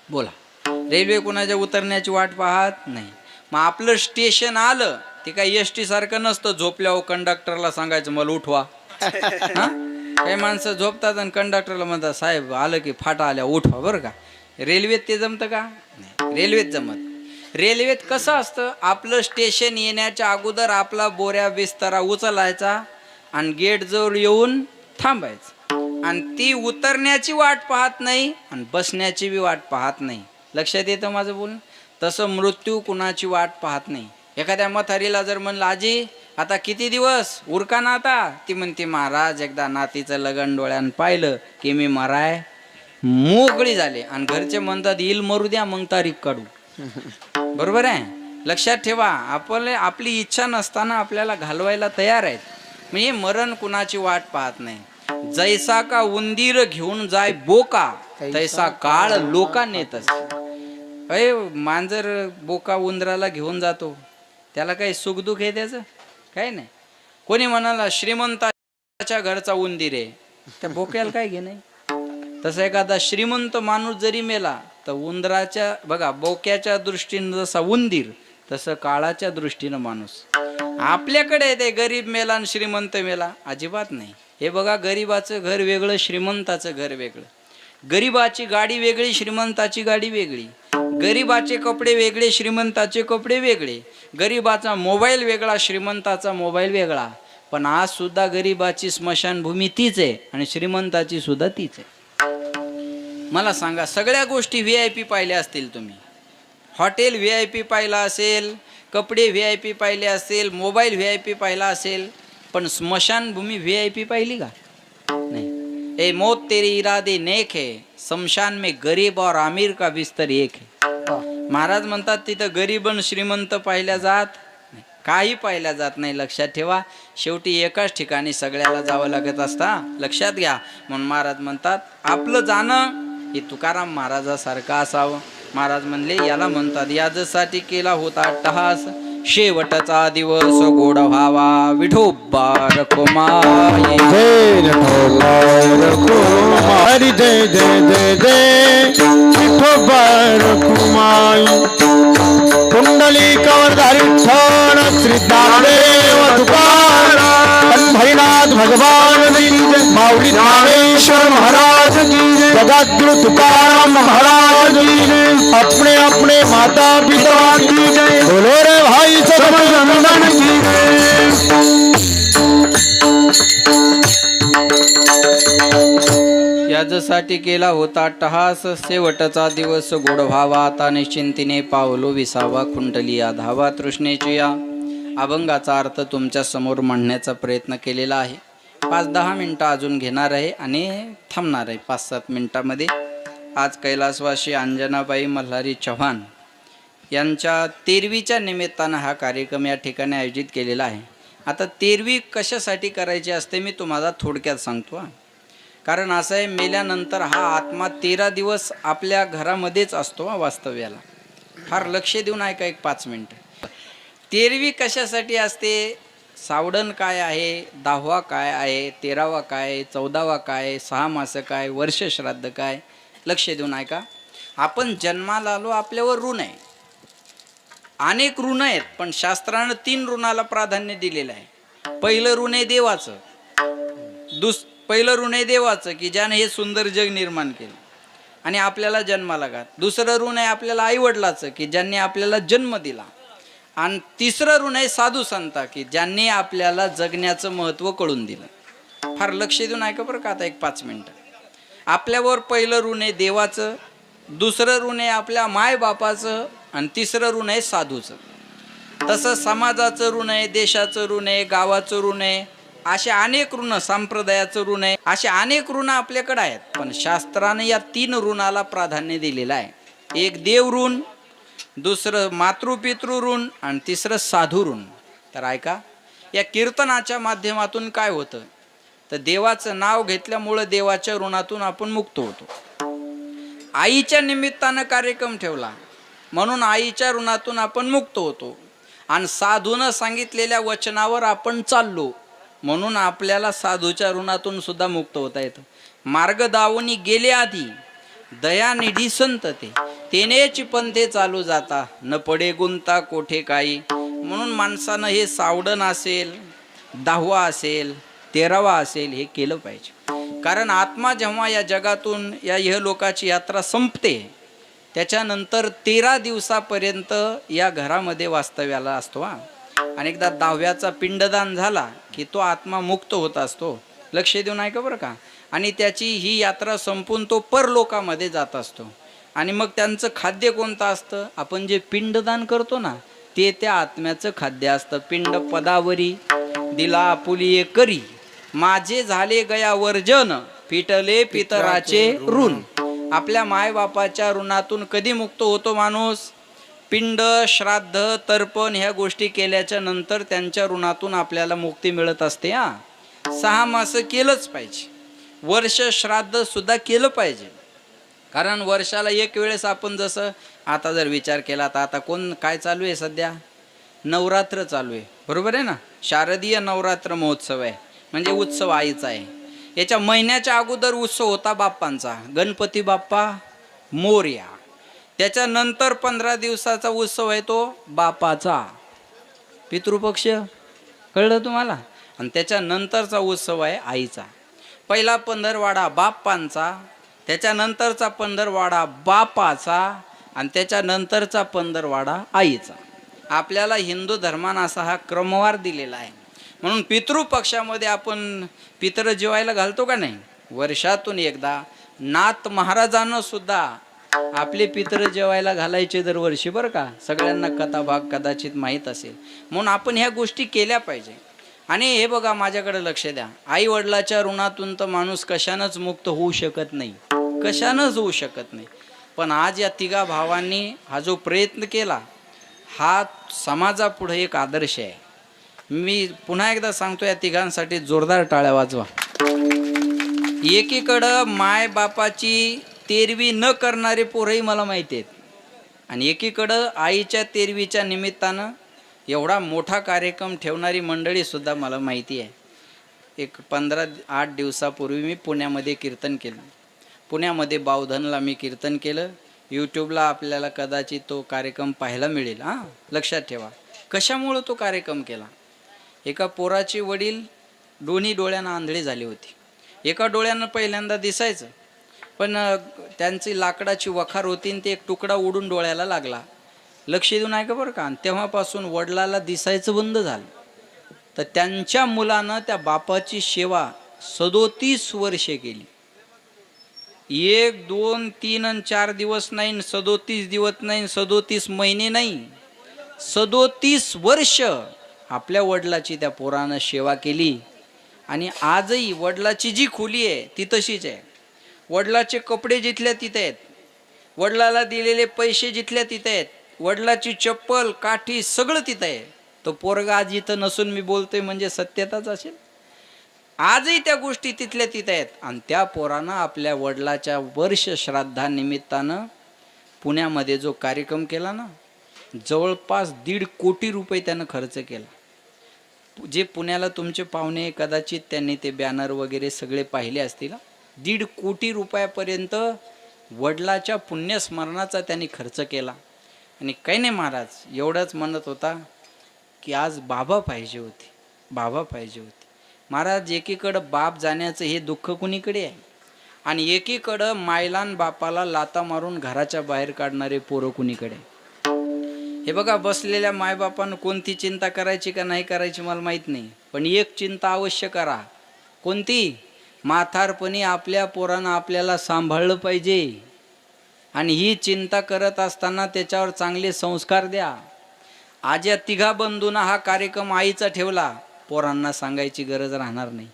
बोला, रेल्वे कोणाच्या उतरण्याची वाट पाहत नाही. मग आपलं स्टेशन आलं ते काय एस टी सारखं नसतं, झोपल्यावर कंडक्टरला सांगायचं मला उठवा. काही माणसं झोपतात आणि कंडक्टरला म्हणतात साहेब आलं की फाटा आल्या उठवा. बरं का, रेल्वेत ते जमतं का? नाही, रेल्वेत जमत. रेल्वेत कसं असतं, आपलं स्टेशन येण्याच्या अगोदर आपला बोऱ्या बिस्तरा उचलायचा आणि गेट जवळ येऊन थांबायचं. आणि ती उतरण्याची वाट पाहत नाही आणि बसण्याची बी वाट पाहत नाही. लक्षात येतं माझं बोलणं? तसं मृत्यू कुणाची वाट पाहत नाही. एखाद्या म्हातारीला जर म्हणलं आजी आता किती दिवस उरका ना, आता ती म्हणते महाराज एकदा नातीचं लगन डोळ्यानं पाहिलं की मी मराय मोकळी झाले. आणि घरचे म्हणतात येईल मरू द्या मग तारीख काढू. बरोबर आहे. लक्षात ठेवा, आपली इच्छा नसताना आपल्याला घालवायला तयार आहेत. म्हणजे मरण कुणाची वाट पाहत नाही. जैसा का उंदीर घेऊन जाय बोका, तैसा काळ लोका नेतस. अय मांजर बोका उंदराला घेऊन जातो, त्याला काही सुखदुःख आहे त्याचं? काही नाही. कोणी म्हणाला श्रीमंताच्या घरचा उंदीर आहे, त्या बोक्याला काय घे नाही. तसं एखादा श्रीमंत माणूस जरी मेला तर उंदराच्या बघा बोक्याच्या दृष्टीनं जसा उंदीर, तसं काळाच्या दृष्टीनं माणूस. आपल्याकडे ते गरीब मेला आणि श्रीमंत मेला अजिबात नाही. हे बघा, गरीबाचं घर वेगळं, श्रीमंताचं घर वेगळं. गरीबाची गाडी वेगळी, श्रीमंताची गाडी वेगळी. गरीबाचे कपडे वेगळे, श्रीमंताचे कपडे वेगळे. गरीबाचा मोबाईल वेगळा, श्रीमंताचा मोबाईल वेगळा. पण आज सुद्धा गरीबाची स्मशानभूमी तीच आहे आणि श्रीमंताची सुद्धा तीच आहे. मला सांगा, सगळ्या गोष्टी VIP पाहिल्या असतील तुम्ही. हॉटेल VIP पाहिला असेल, कपडे VIP पाहिले असेल, मोबाईल VIP पाहिला असेल, पण स्मशानभूमी VIP पाहिली का? नाही. ए मौत तेरी इरादे नेक है, शमशान में गरीब और अमीर का बिस्तर एक है. महाराज म्हणतात तिथं गरीब आणि श्रीमंत पाहिल्या जात नाही. काही पाहिल्या जात नाही. लक्षात ठेवा, शेवटी एकाच ठिकाणी सगळ्याला जावं लागत असता. लक्षात घ्या. म्हणून महाराज म्हणतात आपलं जाणं हे तुकाराम महाराजासारखं असावं. महाराज म्हणले याला म्हणतात याजसाठी केला होता अट्टहास, शेवटचा दिवस गोड व्हावा विठोबा रखुमाई. जय विठोबा रखुमाई, जय जय जय जय विठोबा रखुमाई. कुंडली कवरधारी विठ्ठल श्री ज्ञानदेव तुकाराम, पंढरीनाथ भगवान की जय, माऊली ज्ञानेश्वर महाराज की जय, जगद्गुरु तुकाराम महाराज की जय, अपने अपने माता पिता की जय, बोलो रे भाई सतनंदन की जय. याच्यासाठी केला होता अट्टहास, शेवटचा दिवस गोड व्हावा आता निश्चिंतीने पावलो विसावा, कुंडली धावा तृष्णेची या. अभंगाचा अर्थ तुमच्या समोर मांडण्याचा प्रयत्न केलेला आहे. 5-10 मिनटं अजून घेणार आहे आणि थांबणार आहे 5-7 मिनटामध्ये. आज कैलासवासी अंजनाबाई मल्हारी चव्हाण यांच्या 13वीच्या निमित्तानं हा कार्यक्रम या ठिकाणी आयोजित केलेला आहे. आता 13वी कशासाठी करायची असते मी तुम्हाला थोडक्यात सांगतो. कारण असं आहे, मेल्यानंतर हा आत्मा 13 दिवस आपल्या घरामध्येच असतो वास्तव्याला. फार लक्ष देऊन ऐका 5 मिनटं. 13वी कशासाठी असते, सावडण काय आहे, 10वा काय आहे, 13वा काय, 14वा काय, 6 मासं काय, वर्ष श्राद्ध काय, लक्ष देऊन ऐका. आपण जन्माला आलो, आपल्यावर ऋण आहे, अनेक ऋण आहेत, पण शास्त्रानं 3 ऋणाला प्राधान्य दिलेलं आहे. पहिलं ऋण आहे देवाचं, पहिलं ऋण आहे देवाचं की ज्याने हे सुंदर जग निर्माण केलं आणि आपल्याला जन्माला घात. दुसरं ऋण आहे आपल्याला आईवडिलाचं की ज्यांनी आपल्याला जन्म दिला. आणि तिसरं ऋण आहे साधू संता की ज्यांनी आपल्याला जगण्याचं महत्त्व कळून दिलं. फार लक्ष देऊन ऐका बरं का. आता 5 मिनटं. आपल्यावर पहिलं ऋण आहे देवाचं, दुसरं ऋण आहे आपल्या मायबापाचं आणि तिसरं ऋण आहे साधूचं. तसं समाजाचं ऋण आहे, देशाचं ऋण आहे, गावाचं ऋण आहे, असे अनेक ऋण, संप्रदायाचं ऋण आहे, असे अनेक ऋण आपल्याकडे आहेत. पण शास्त्राने या 3 ऋणाला प्राधान्य दिलेलं आहे. एक देव ऋण, दुसरं मातृपितृ ऋण आणि तिसरं साधू ऋण. तर ऐका, या कीर्तनाच्या माध्यमातून काय होतं तर देवाचं नाव घेतल्यामुळं देवाच्या ऋणातून आपण मुक्त होतो. आईच्या निमित्तानं कार्यक्रम ठेवला म्हणून आईच्या ऋणातून आपण मुक्त होतो. आणि साधूनं सांगितलेल्या वचनावर आपण चाललो म्हणून आपल्याला साधूच्या ऋणातून सुद्धा मुक्त होता येतं. मार्ग दावणी गेले आधी दयानिधी संत तेनेची पंथे चालू जाता, न पडे गुंता कोठे काही. म्हणून माणसानं हे सावडण असेल, 10वा असेल, 13वा असेल हे केलं पाहिजे. कारण आत्मा जेव्हा या जगातून या इहलोकाची यात्रा संपते त्याच्यानंतर 13 दिवसापर्यंत या घरामध्ये वास्तव्याला असतो. आणि एकदा 10व्याचा पिंडदान झाला की तो आत्मा मुक्त होत असतो. लक्ष देऊन ऐका बरं का. आणि त्याची ही यात्रा संपून तो परलोकामध्ये जात असतो. आणि मग त्यांचं खाद्य कोणतं असतं, आपण जे पिंडदान करतो ना ते त्या आत्म्याचं खाद्य असतं. पिंड पदावरी दिला आपुली करी, माझे झाले गया वर्जन, फिटले पितराचे ऋण. आपल्या मायबापाच्या ऋणातून कधी मुक्त होतो माणूस, पिंड श्राद्ध तर्पण ह्या गोष्टी केल्याच्या नंतर त्यांच्या ऋणातून आपल्याला मुक्ती मिळत असते. 6 मासं केलंच पाहिजे, वर्ष श्राद्ध सुद्धा केलं पाहिजे. कारण वर्षाला एक वेळेस आपण जसं आता जर विचार केला तर आता काय चालू आहे सध्या, नवरात्र चालू आहे, बरोबर आहे ना. शारदीय नवरात्र महोत्सव आहे, म्हणजे उत्सव आईचा आहे. याच्या महिन्याच्या अगोदर उत्सव होता बाप्पांचा, गणपती बाप्पा मोरया. त्याच्यानंतर 15 दिवसाचा उत्सव आहे तो बापाचा पितृपक्ष, कळलं तुम्हाला. आणि त्याच्यानंतरचा उत्सव आहे आईचा. पहिला पंधरवाडा बाप्पांचा, त्याच्यानंतरचा पंधरवाडा बापाचा आणि त्याच्यानंतरचा पंधरवाडा आईचा. आपल्याला हिंदू धर्मानं असा हा क्रमवार दिलेला आहे. म्हणून पितृपक्षामध्ये आपण पितर जेवायला घालतो का नाही, वर्षातून एकदा. नाथ महाराजांना सुद्धा आपले पितर जेवायला घालायचे दरवर्षी, बरं का. सगळ्यांना कथाभाग कदाचित माहीत असेल. म्हणून आपण ह्या गोष्टी केल्या पाहिजे. आणि हे बघा, माझ्याकडे लक्ष द्या, आई वडिलाच्या ऋणातून तर माणूस कशानंच मुक्त होऊ शकत नाही, कशानंच होऊ शकत नाही. पण आज या 3 भावांनी हा जो प्रयत्न केला हा समाजापुढे एक आदर्श आहे. मी पुन्हा एकदा सांगतो, या तिघांसाठी जोरदार टाळ्या वाजवा. एकीकडं माय बापाची तेरवी न करणारे पोरही मला माहिती आहेत, आणि एकीकडं आईच्या तेरवीच्या निमित्तानं एवढा मोठा कार्यक्रम ठेवणारी मंडळी सुद्धा मला माहिती आहे. एक 15-8 दिवसापूर्वी मी पुण्यामध्ये कीर्तन केलं. पुण्यामध्ये बावधनला मी कीर्तन केलं. यूट्यूबला आपल्याला कदाचित तो कार्यक्रम पाहायला मिळेल. लक्षात ठेवा कशामुळं तो कार्यक्रम केला. एका पोराचे वडील दोन्ही डोळ्यानं आंधळे झाले होते. एका डोळ्यानं पहिल्यांदा दिसायचं, पण त्यांची लाकडाची वखार होती आणि ते एक तुकडा उडून डोळ्याला लागला. लक्ष देऊन ऐका बरं का. आणि तेव्हापासून वडिलाला दिसायचं बंद झालं. तर त्यांच्या मुलानं त्या बापाची सेवा 37 वर्षे केली. 1, 2, 3 आणि 4 दिवस नाही, 37 दिवस नाही, 37 महिने नाही, 37 वर्ष आपल्या वडिलाची त्या पोरानं सेवा केली. आणि आजही वडिलाची जी खोली आहे ती तशीच आहे. वडिलाचे कपडे जिथल्या तिथे आहेत, वडिलाला दिलेले पैसे जिथल्या तिथे आहेत, वडिलाची चप्पल काठी सगळं तिथं आहे. तो पोरगा आज इथं नसून मी बोलतोय म्हणजे सत्यताच असेल. आजही त्या गोष्टी तिथल्या तिथं आहेत. आणि त्या पोरानं आपल्या वडिलाच्या वर्ष श्राद्धानिमित्तानं पुण्यामध्ये जो कार्यक्रम केला ना, जवळपास 1.5 कोटी रुपये त्यानं खर्च केला. जे पुण्याला तुमचे पाहुणे कदाचित त्यांनी ते बॅनर वगैरे सगळे पाहिले असतील. 1.5 कोटी रुपयापर्यंत वडिलाच्या पुण्यस्मरणाचा त्यांनी खर्च केला. आणि काही नाही, महाराज एवढंच म्हणत होता की आज बाबा पाहिजे होते, बाबा पाहिजे होते. महाराज एकीकडं बाप जाण्याचं हे दुःख कुणीकडे आहे, आणि एकीकडं मायलान बापाला लाता मारून घराच्या बाहेर काढणारे पोरं कुणीकडे. हे बघा, बसलेल्या मायबापानं कोणती चिंता करायची का नाही करायची मला माहीत नाही, पण एक चिंता अवश्य करा. कोणती? म्हातारपणी आपल्या पोरानं आपल्याला सांभाळलं पाहिजे. आणि ही चिंता करत असताना त्याच्यावर चांगले संस्कार द्या. आज या तिघा बंधूंना हा कार्यक्रम आईचा ठेवला, पोरांना सांगायची गरज राहणार नाही.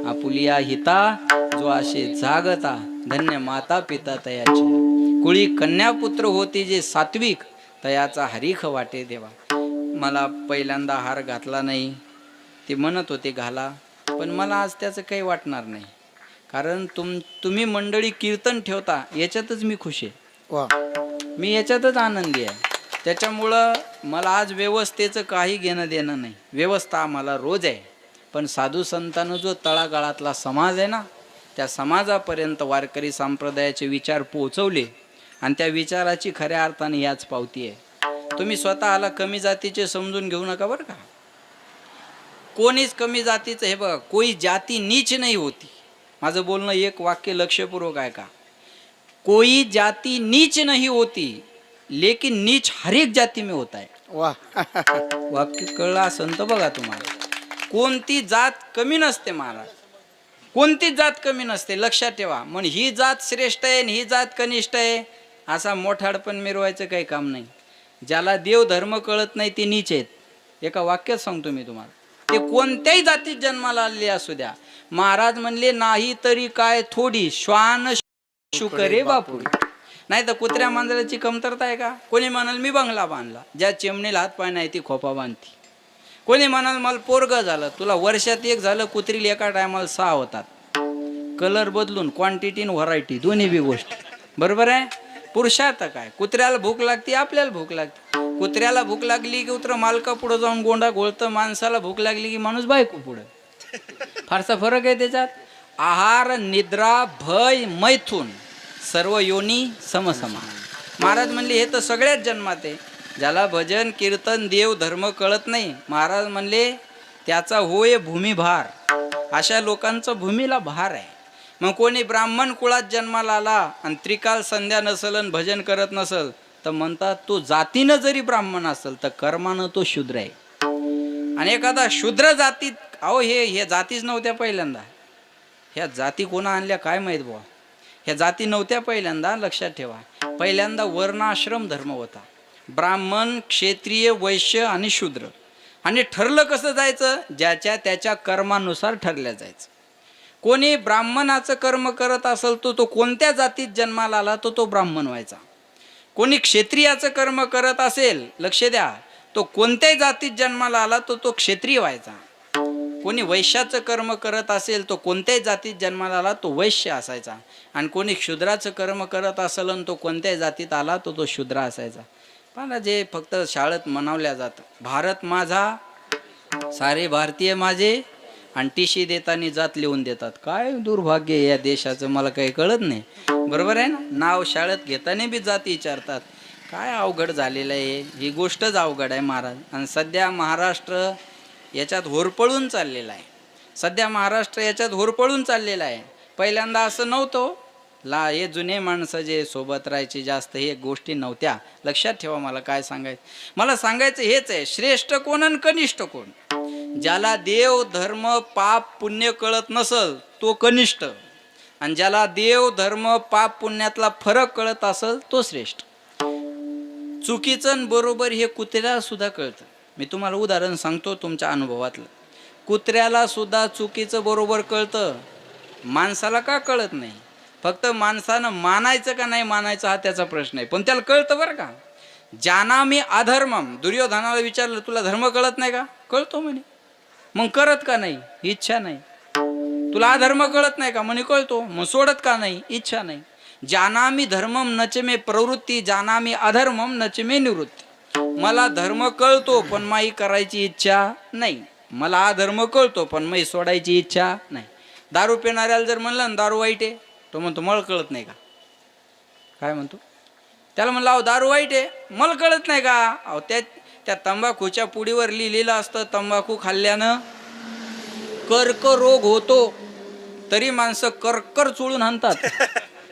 आपुलिया हिता जो आशे जागता, धन्य माता पिता तयाची. कुळी कन्यापुत्र होती जे सात्विक, तयाचा हरीख वाटे देवा. मला पहिल्यांदा हार घातला नाही, ते म्हणत होते घाला, पण मला आज त्याचं काही वाटणार नाही. कारण तुम्ही मंडळी कीर्तन ठेवता याच्यातच मी खुश आहे. मी याच्यातच आनंदी आहे. त्याच्यामुळं मला आज व्यवस्थेचं काही घेणं देणं नाही. व्यवस्था आम्हाला रोज आहे, पण साधू संतांनं जो तळागाळातला समाज आहे ना, त्या समाजापर्यंत वारकरी संप्रदायाचे विचार पोहोचवले, आणि त्या विचाराची खऱ्या अर्थाने याच पावती आहे. तुम्ही स्वतःला कमी जातीचे समजून घेऊ नका बरं का. कोणीच कमी जातीचं, हे बघा, कोई जाती नीच नाही होती. माझं बोलणं एक वाक्य लक्षपूर्वक आहे का. कोई जाती नीच नहीं होती, लेकिन नीच हर एक जाती में होता है. वाक्य कळलं असेल तर बघा तुम्हाला. कोणती जात कमी नसते महाराज, कोणतीच जात कमी नसते. लक्षात ठेवा. मग ही जात श्रेष्ठ आहे आणि ही जात कनिष्ठ आहे असा मोठाडपण मिरवायचं काही काम नाही. ज्याला देव धर्म कळत नाही ते नीच आहेत. एका वाक्यात सांगतो मी तुम्हाला, ते कोणत्याही जातीत जन्माला आलेले असू द्या. महाराज म्हणले नाही तरी काय थोडी श्वान शुकरे बापू. नाही तर कुत्र्या मांजराची कमतरता आहे का. कोणी म्हणाल मी बंगला बांधला, ज्या चिमणीला हात पाय नाही ती खोपा बांधती. कोणी म्हणाल मला पोरग झालं, तुला वर्षात एक झालं, कुत्रीला एका टायमाला 6 होतात. कलर बदलून, क्वांटिटी आणि व्हरायटी दोन्ही बी गोष्ट बरोबर आहे. पुरुषार्थ काय, कुत्र्याला भूक लागते, आपल्याला भूक लागते. कुत्र्याला भूक लागली की कुत्रं मालका पुढं जाऊन गोंडा घोळतं, माणसाला भूक लागली की माणूस बायको पुढं. फारसा फरक आहे त्याच्यात. आहार, निद्रा, भय, मैथून सर्व योनी समसमा. महाराज म्हणले हे तर सगळ्याच जन्मात आहे. ज्याला भजन कीर्तन देव धर्म कळत नाही, महाराज म्हणले त्याचा होय भूमिभार. अशा लोकांचा भूमीला भार आहे. मग कोणी ब्राह्मण कुळात जन्माला आला आणि त्रिकाल संध्या नसल आणि भजन करत नसल तर म्हणतात तो जातीनं जरी ब्राह्मण असेल तर कर्मानं तो शूद्र आहे. आणि एखादा शूद्र जातीत, अहो हे जातीच नव्हत्या पहिल्यांदा. ह्या जाती कोणा आणल्या काय माहीत बुवा. ह्या जाती नव्हत्या पहिल्यांदा. लक्षात ठेवा. पहिल्यांदा वर्णाश्रम धर्म होता. ब्राह्मण, क्षत्रिय, वैश्य आणि शूद्र. आणि ठरलं कसं जायचं, ज्याच्या त्याच्या कर्मानुसार ठरल्या जायचं. कोणी ब्राह्मणाचं कर्म करत असेल तो कोणत्या जातीत जन्माला आला तो ब्राह्मण व्हायचा. कोणी क्षत्रियाचं कर्म करत असेल, लक्ष द्या, तो कोणत्याही जातीत जन्माला आला तो क्षत्रिय व्हायचा. कोणी वैश्याचं कर्म करत असेल तो कोणत्याही जातीत जन्माला आला तो वैश्य असायचा. आणि कोणी शूद्राचं कर्म करत असेल आणि तो कोणत्याही जातीत आला तो शूद्र असायचा. पण जे फक्त शाळेत म्हणावल्या जातं, भारत माझा सारे भारतीय माझे, आणि टीशी देताना जात लिहून देतात. काय दुर्भाग्य या देशाचं, मला काही कळत नाही. बरोबर आहे ना, नाव शाळेत घेताना बी जात विचारतात. काय अवघड झालेलं आहे, ही गोष्टच अवघड आहे महाराज. आणि सध्या महाराष्ट्र याच्यात होरपळून चाललेला आहे. सध्या महाराष्ट्र याच्यात होरपळून चाललेला आहे. पहिल्यांदा असं नव्हतं. हे जुने माणसं जे सोबत राहायचे जास्त, हे गोष्टी नव्हत्या. लक्षात ठेवा, मला काय सांगायचं, मला सांगायचं हेच आहे, श्रेष्ठ कोण आणि कनिष्ठ कोण. ज्याला देव धर्म पाप पुण्य कळत नसल तो कनिष्ठ, आणि ज्याला देव धर्म पाप पुण्यातला फरक कळत असल तो श्रेष्ठ. चुकीचं बरोबर हे कुत्र्याला सुद्धा कळतं. मी तुम्हाला उदाहरण सांगतो तुमच्या अनुभवातलं. कुत्र्याला सुद्धा चुकीचं बरोबर कळतं, माणसाला का कळत नाही? फक्त माणसानं मानायचं का नाही मानायचं हा त्याचा प्रश्न आहे, पण त्याला कळतं बरं का. जानामि अधर्मम, दुर्योधनाला विचारलं तुला धर्म कळत नाही का? कळतो म्हणे. मग करत का नाही? इच्छा नाही. तुला अधर्म कळत नाही का? म्हणे कळतो. मग सोडत का नाही? इच्छा नाही. जानामि धर्मम नच मे प्रवृत्ती, जानामि अधर्मम नच मे निवृत्ती. मला धर्म कळतो पण माई करायची इच्छा नाही. मला अधर्म कळतो पण माई सोडायची इच्छा नाही. दारू पिणाऱ्याला जर म्हणलं ना दारू वाईट आहे, तो म्हणतो मला कळत नाही का? काय म्हणतो? त्याला म्हणलं अहो दारू वाईट आहे, मला कळत नाही का? अहो त्या तंबाखूच्या पुडीवर लिहिलेलं असतं तंबाखू खाल्ल्यानं कर्करोग होतो, तरी माणसं करकर चोळून आणतात.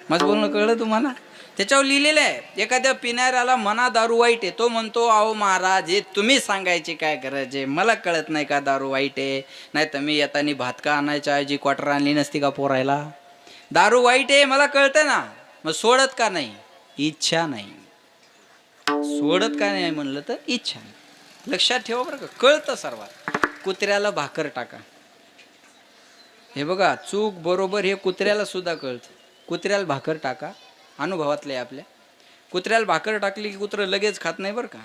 माझं बोलणं कळलं तुम्हाला? त्याच्यावर लिहिलेलं आहे. एखाद्या पिणाऱ्याला म्हणा दारू वाईट आहे, तो म्हणतो अहो महाराज हे तुम्ही सांगायचे काय करायचे, मला कळत नाही का दारू वाईट आहे? नाही तर मी येताना भात का आणायच्या ऐवजी क्वार्टर आणली नसती का पोरायला? दारू वाईट आहे मला कळतं ना, मग सोडत का नाही? इच्छा नाही. सोडत का नाही म्हणलं तर इच्छा नाही. लक्षात ठेवा बरं का, कळतं सर्वात. कुत्र्याला भाकर टाका, हे बघा चूक बरोबर हे कुत्र्याला सुद्धा कळतं. कुत्र्याला भाकर टाका, अनुभवातलं आहे आपल्या. कुत्र्याला भाकर टाकली की कुत्रं लगेच खात नाही बरं का.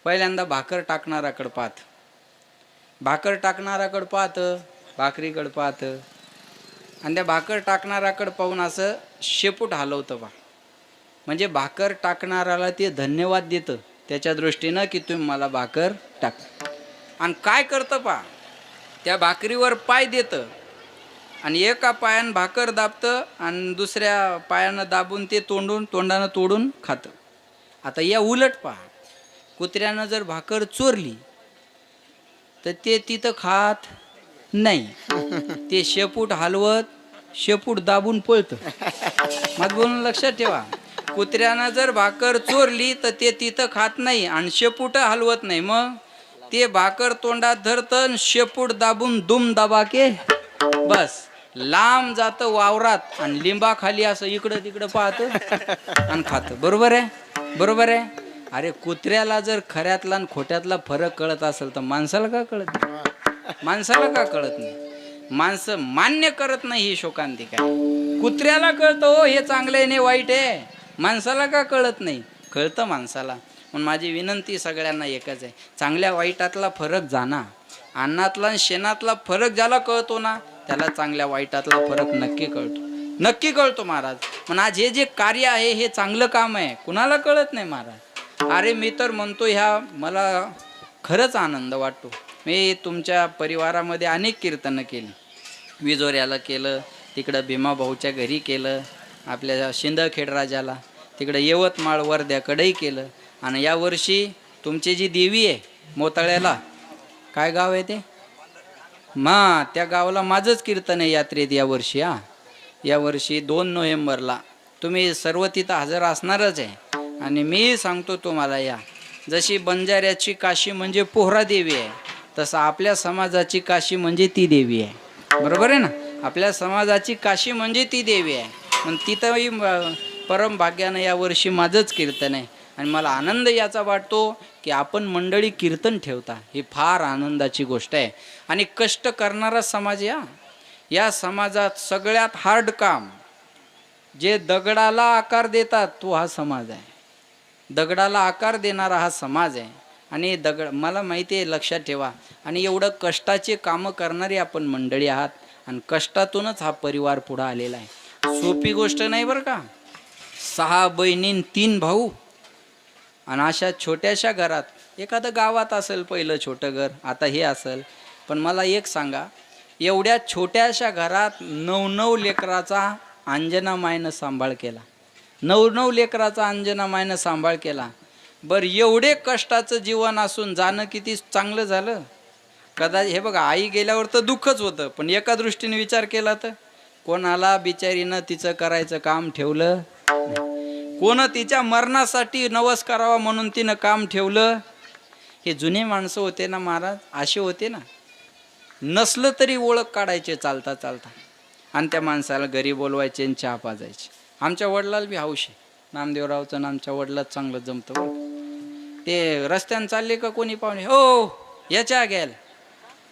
पहिल्यांदा भाकर टाकणाराकडं पाहत, भाकर टाकणाराकडं पाहतं, भाकरीकडं पाहतं, आणि त्या भाकर टाकणाराकडं पाहून असं शेपूट हलवतं बा. म्हणजे भाकर टाकणाराला ते धन्यवाद देतं त्याच्या दृष्टीनं की तुम्ही मला भाकर टाक. आणि काय करतं पा, त्या भाकरीवर पाय देतं आणि एका पायानं भाकर दाबतं आणि दुसऱ्या पायानं दाबून ते तोंडानं तोडून खातं. आता या उलट पहा, कुत्र्यानं जर भाकर चोरली तर ते तिथं खात नाही, ते शेपूट हलवत शेपूट दाबून पळतं. मग बोलून लक्षात ठेवा, कुत्र्यानं जर भाकर चोरली तर ते तिथं खात नाही आणि शेपूट हलवत नाही, मग ते भाकर तोंडात धरतं, शेपूट दाबून दुम दाबाके बस लांब जातं वावरात आणि लिंबाखाली असं इकडं तिकडं पाहतं आणि खातं. बरोबर आहे? बरोबर आहे. अरे कुत्र्याला जर खऱ्यातला आणि खोट्यातला फरक कळत असेल तर माणसाला का कळत नाही? माणसाला का कळत नाही? माणसं मान्य करत नाही ही शोकांतिका आहे. कुत्र्याला कळतं हो हे चांगलं आहे नाही वाईट आहे, माणसाला का कळत नाही? कळतं माणसाला. पण माझी विनंती सगळ्यांना एकच आहे, चांगल्या वाईटातला फरक जाणा. अन्नातला आणि शेणातला फरक ज्याला कळतो ना त्याला चांगल्या वाईटातला फरक नक्की कळतो, नक्की कळतो महाराज. पण आज हे जे कार्य आहे हे चांगलं काम आहे, कुणाला कळत नाही महाराज. अरे मी तर म्हणतो ह्या मला खरंच आनंद वाटतो. मी तुमच्या परिवारामध्ये अनेक कीर्तनं केली, विजोऱ्याला केलं, तिकडं भीमाभाऊच्या घरी केलं, आपल्या शिंदखेड राजाला, तिकडं यवतमाळ वर्ध्याकडेही केलं. आणि यावर्षी तुमची जी देवी आहे मोताळ्याला, काय गाव आहे ते? त्या गावाला माझंच कीर्तन आहे यात्रेत यावर्षी. यावर्षी 2 नोव्हेंबरला तुम्ही सर्व तिथं हजर असणारच आहे. आणि मी सांगतो तुम्हाला, या जशी बंजाऱ्याची काशी म्हणजे पोहरा देवी आहे, तसं आपल्या समाजाची काशी म्हणजे ती देवी आहे. बरोबर आहे ना? आपल्या समाजाची काशी म्हणजे ती देवी आहे. पण तिथंही परम भाग्यानं यावर्षी माझंच कीर्तन आहे. आणि मला आनंद याचा वाटतो की आपण मंडळी कीर्तन ठेवता, ही फार आनंदाची गोष्ट आहे. आणि कष्ट करणारा समाज या समाजात सगळ्यात हार्ड काम जे दगडाला आकार देतात तो हा समाज आहे. दगडाला आकार देणारा हा समाज आहे. आणि मला माहिती आहे, लक्षात ठेवा. आणि एवढं कष्टाचे कामं करणारी आपण मंडळी आहात आणि कष्टातूनच हा परिवार पुढं आलेला आहे. सोपी गोष्ट नाही बरं का. 6 बहिणी 3 भाऊ आणि अशा छोट्याशा घरात, एखादं गावात असेल पहिलं छोटं घर, आता हे असेल. पण मला एक सांगा, एवढ्या छोट्याशा घरात 9 लेकराचा अंजना मायनं सांभाळ केला. 9 लेकराचा अंजना मायनं सांभाळ केला. बरं, एवढे कष्टाचं जीवन असून जाणं किती चांगलं झालं. कदाचित हे बघा, आई गेल्यावर तर दुःखच होतं, पण एका दृष्टीने विचार केला तर कोणाला बिचारीनं तिचं करायचं काम ठेवलं, कोण तिच्या मरणासाठी नवस करावा म्हणून तिनं काम ठेवलं. हे जुने माणसं होते ना महाराज, असे होते ना. नसलं तरी ओळख काढायचे चालता चालता आणि त्या माणसाला घरी बोलवायचे आणि चहा पाजायचे. आमच्या वडिलाला बी हौश आहे, नामदेवरावचं आणि आमच्या वडिलाच चांगलं जमतं बरं. ते रस्त्यानं चालले का कोणी पाहुणे, हो या चहा घ्यायला.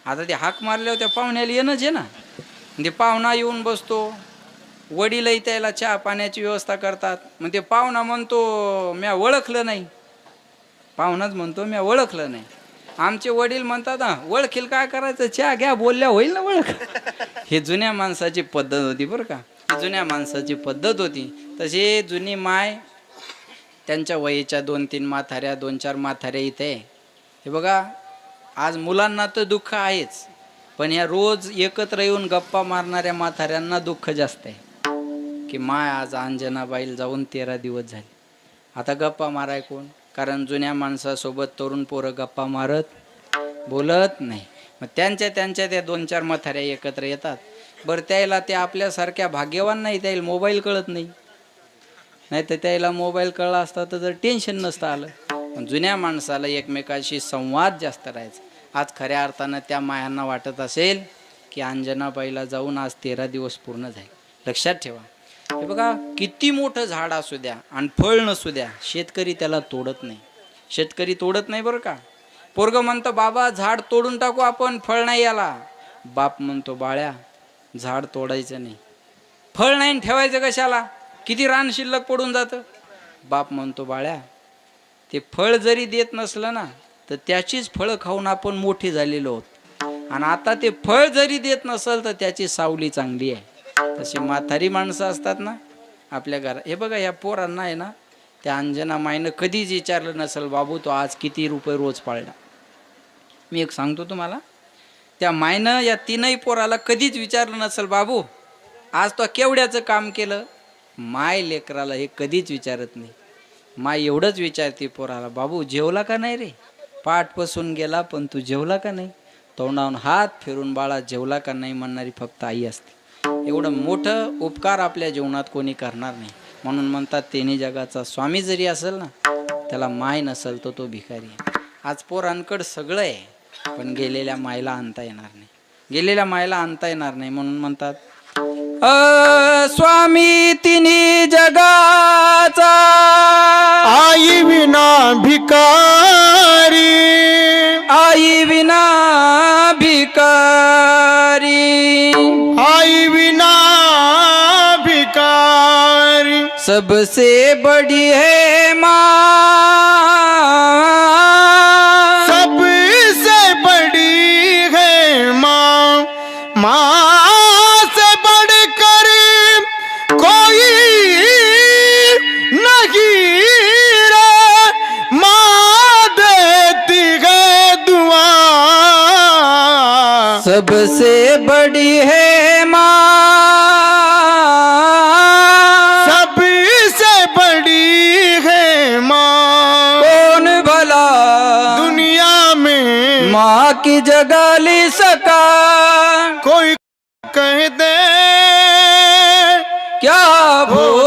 आता ते हाक मारल्यावर त्या पाहुण्याला येणंच आहे ना. ते पाहुणा येऊन बसतो, वडीलही त्याला चहा पाण्याची व्यवस्था करतात. मग ते पाहुणा म्हणतो म्या ओळखलं नाही, पाहुणाच म्हणतो म्या ओळखलं नाही. आमचे वडील म्हणतात ओळखील काय करायचं, चहा घ्या, बोलल्या होईल ना ओळख. हे जुन्या माणसाची पद्धत होती बरं का, जुन्या माणसाची पद्धत होती. तशी जुनी माय त्यांच्या वयीच्या 2-3 म्हाताऱ्या, 2-4 म्हाताऱ्या इथे. हे बघा, आज मुलांना तर दुःख आहेच, पण ह्या रोज एकत्र येऊन गप्पा मारणाऱ्या म्हाताऱ्यांना दुःख जास्त आहे की माय आज अंजनाबाईल जाऊन 13 दिवस झाले. आता गप्पा माराय कोण? कारण जुन्या माणसासोबत तरुण पोरं गप्पा मारत बोलत नाही. मग त्यांच्या त्या 2-4 म्हाताऱ्या एकत्र येतात. बरं, त्याला ते आपल्यासारख्या भाग्यवान नाही, त्याला मोबाईल कळत नाही. नाही तर त्याला मोबाईल कळला असता तर टेन्शन नसतं आलं. पण जुन्या माणसाला एकमेकाशी संवाद जास्त राहायचा. आज खऱ्या अर्थानं त्या मायांना वाटत असेल की अंजनाबाईला जाऊन आज 13 दिवस पूर्ण झाले. लक्षात ठेवा. हे बघा, किती मोठं झाड असू द्या आणि फळ नसू द्या, शेतकरी त्याला तोडत नाही. शेतकरी तोडत नाही बरं का. पोरगं म्हणतो बाबा झाड तोडून टाकू आपण, फळ नाही याला. बाप म्हणतो बाळ्या झाड तोडायचं नाही, फळ नाही ठेवायचं कशाला, किती रान शिल्लक पडून जातं. बाप म्हणतो बाळ्या ते फळ जरी देत नसलं ना तर त्याचीच फळं खाऊन आपण मोठे झालेलो आहोत. आणि आता ते फळ जरी देत नसेल तर त्याची सावली चांगली आहे. तशी म्हातारी माणसं असतात ना आपल्या घरात. हे बघा, या पोरांना आहे ना, त्या अंजना माईनं कधीच विचारलं नसेल बाबू तो आज किती रुपये रोज पाळला. मी एक सांगतो तुम्हाला, त्या मायनं या 3ही पोराला कधीच विचारलं नसेल बाबू आज तो केवढ्याचं काम केलं. माय लेकराला हे कधीच विचारत नाही. माय एवढंच विचारते पोराला, बाबू जेवला का नाही रे, पाठपासून गेला पण तू जेवला का नाही. तोंडावून हात फिरून बाळा जेवला का नाही म्हणणारी फक्त आई असते. एवढं मोठं उपकार आपल्या जीवनात कोणी करणार नाही. म्हणून म्हणतात तिन्ही जगाचा स्वामी जरी असेल ना त्याला माय नसेल तर तो भिकारी आहे. आज पोरांकडं सगळं आहे पण गेलेल्या मायला आणता येणार नाही. गेलेल्या मायला आणता येणार नाही. म्हणून म्हणतात स्वामी तिन्ही जगाचा, आई विना भिकारी, आई विना भिकारी, आई विना भिकारी, सबसे बड़ी है माँ, सबसे बड़ी है माँ, माँ से बढ़कर कोई नहीं रे, माँ देती है दुआ, सबसे बड़ी है माँ, सबसे बड़ी है माँ, कौन भला दुनिया में माँ की जगह ले सका, कोई कह दे क्या भूल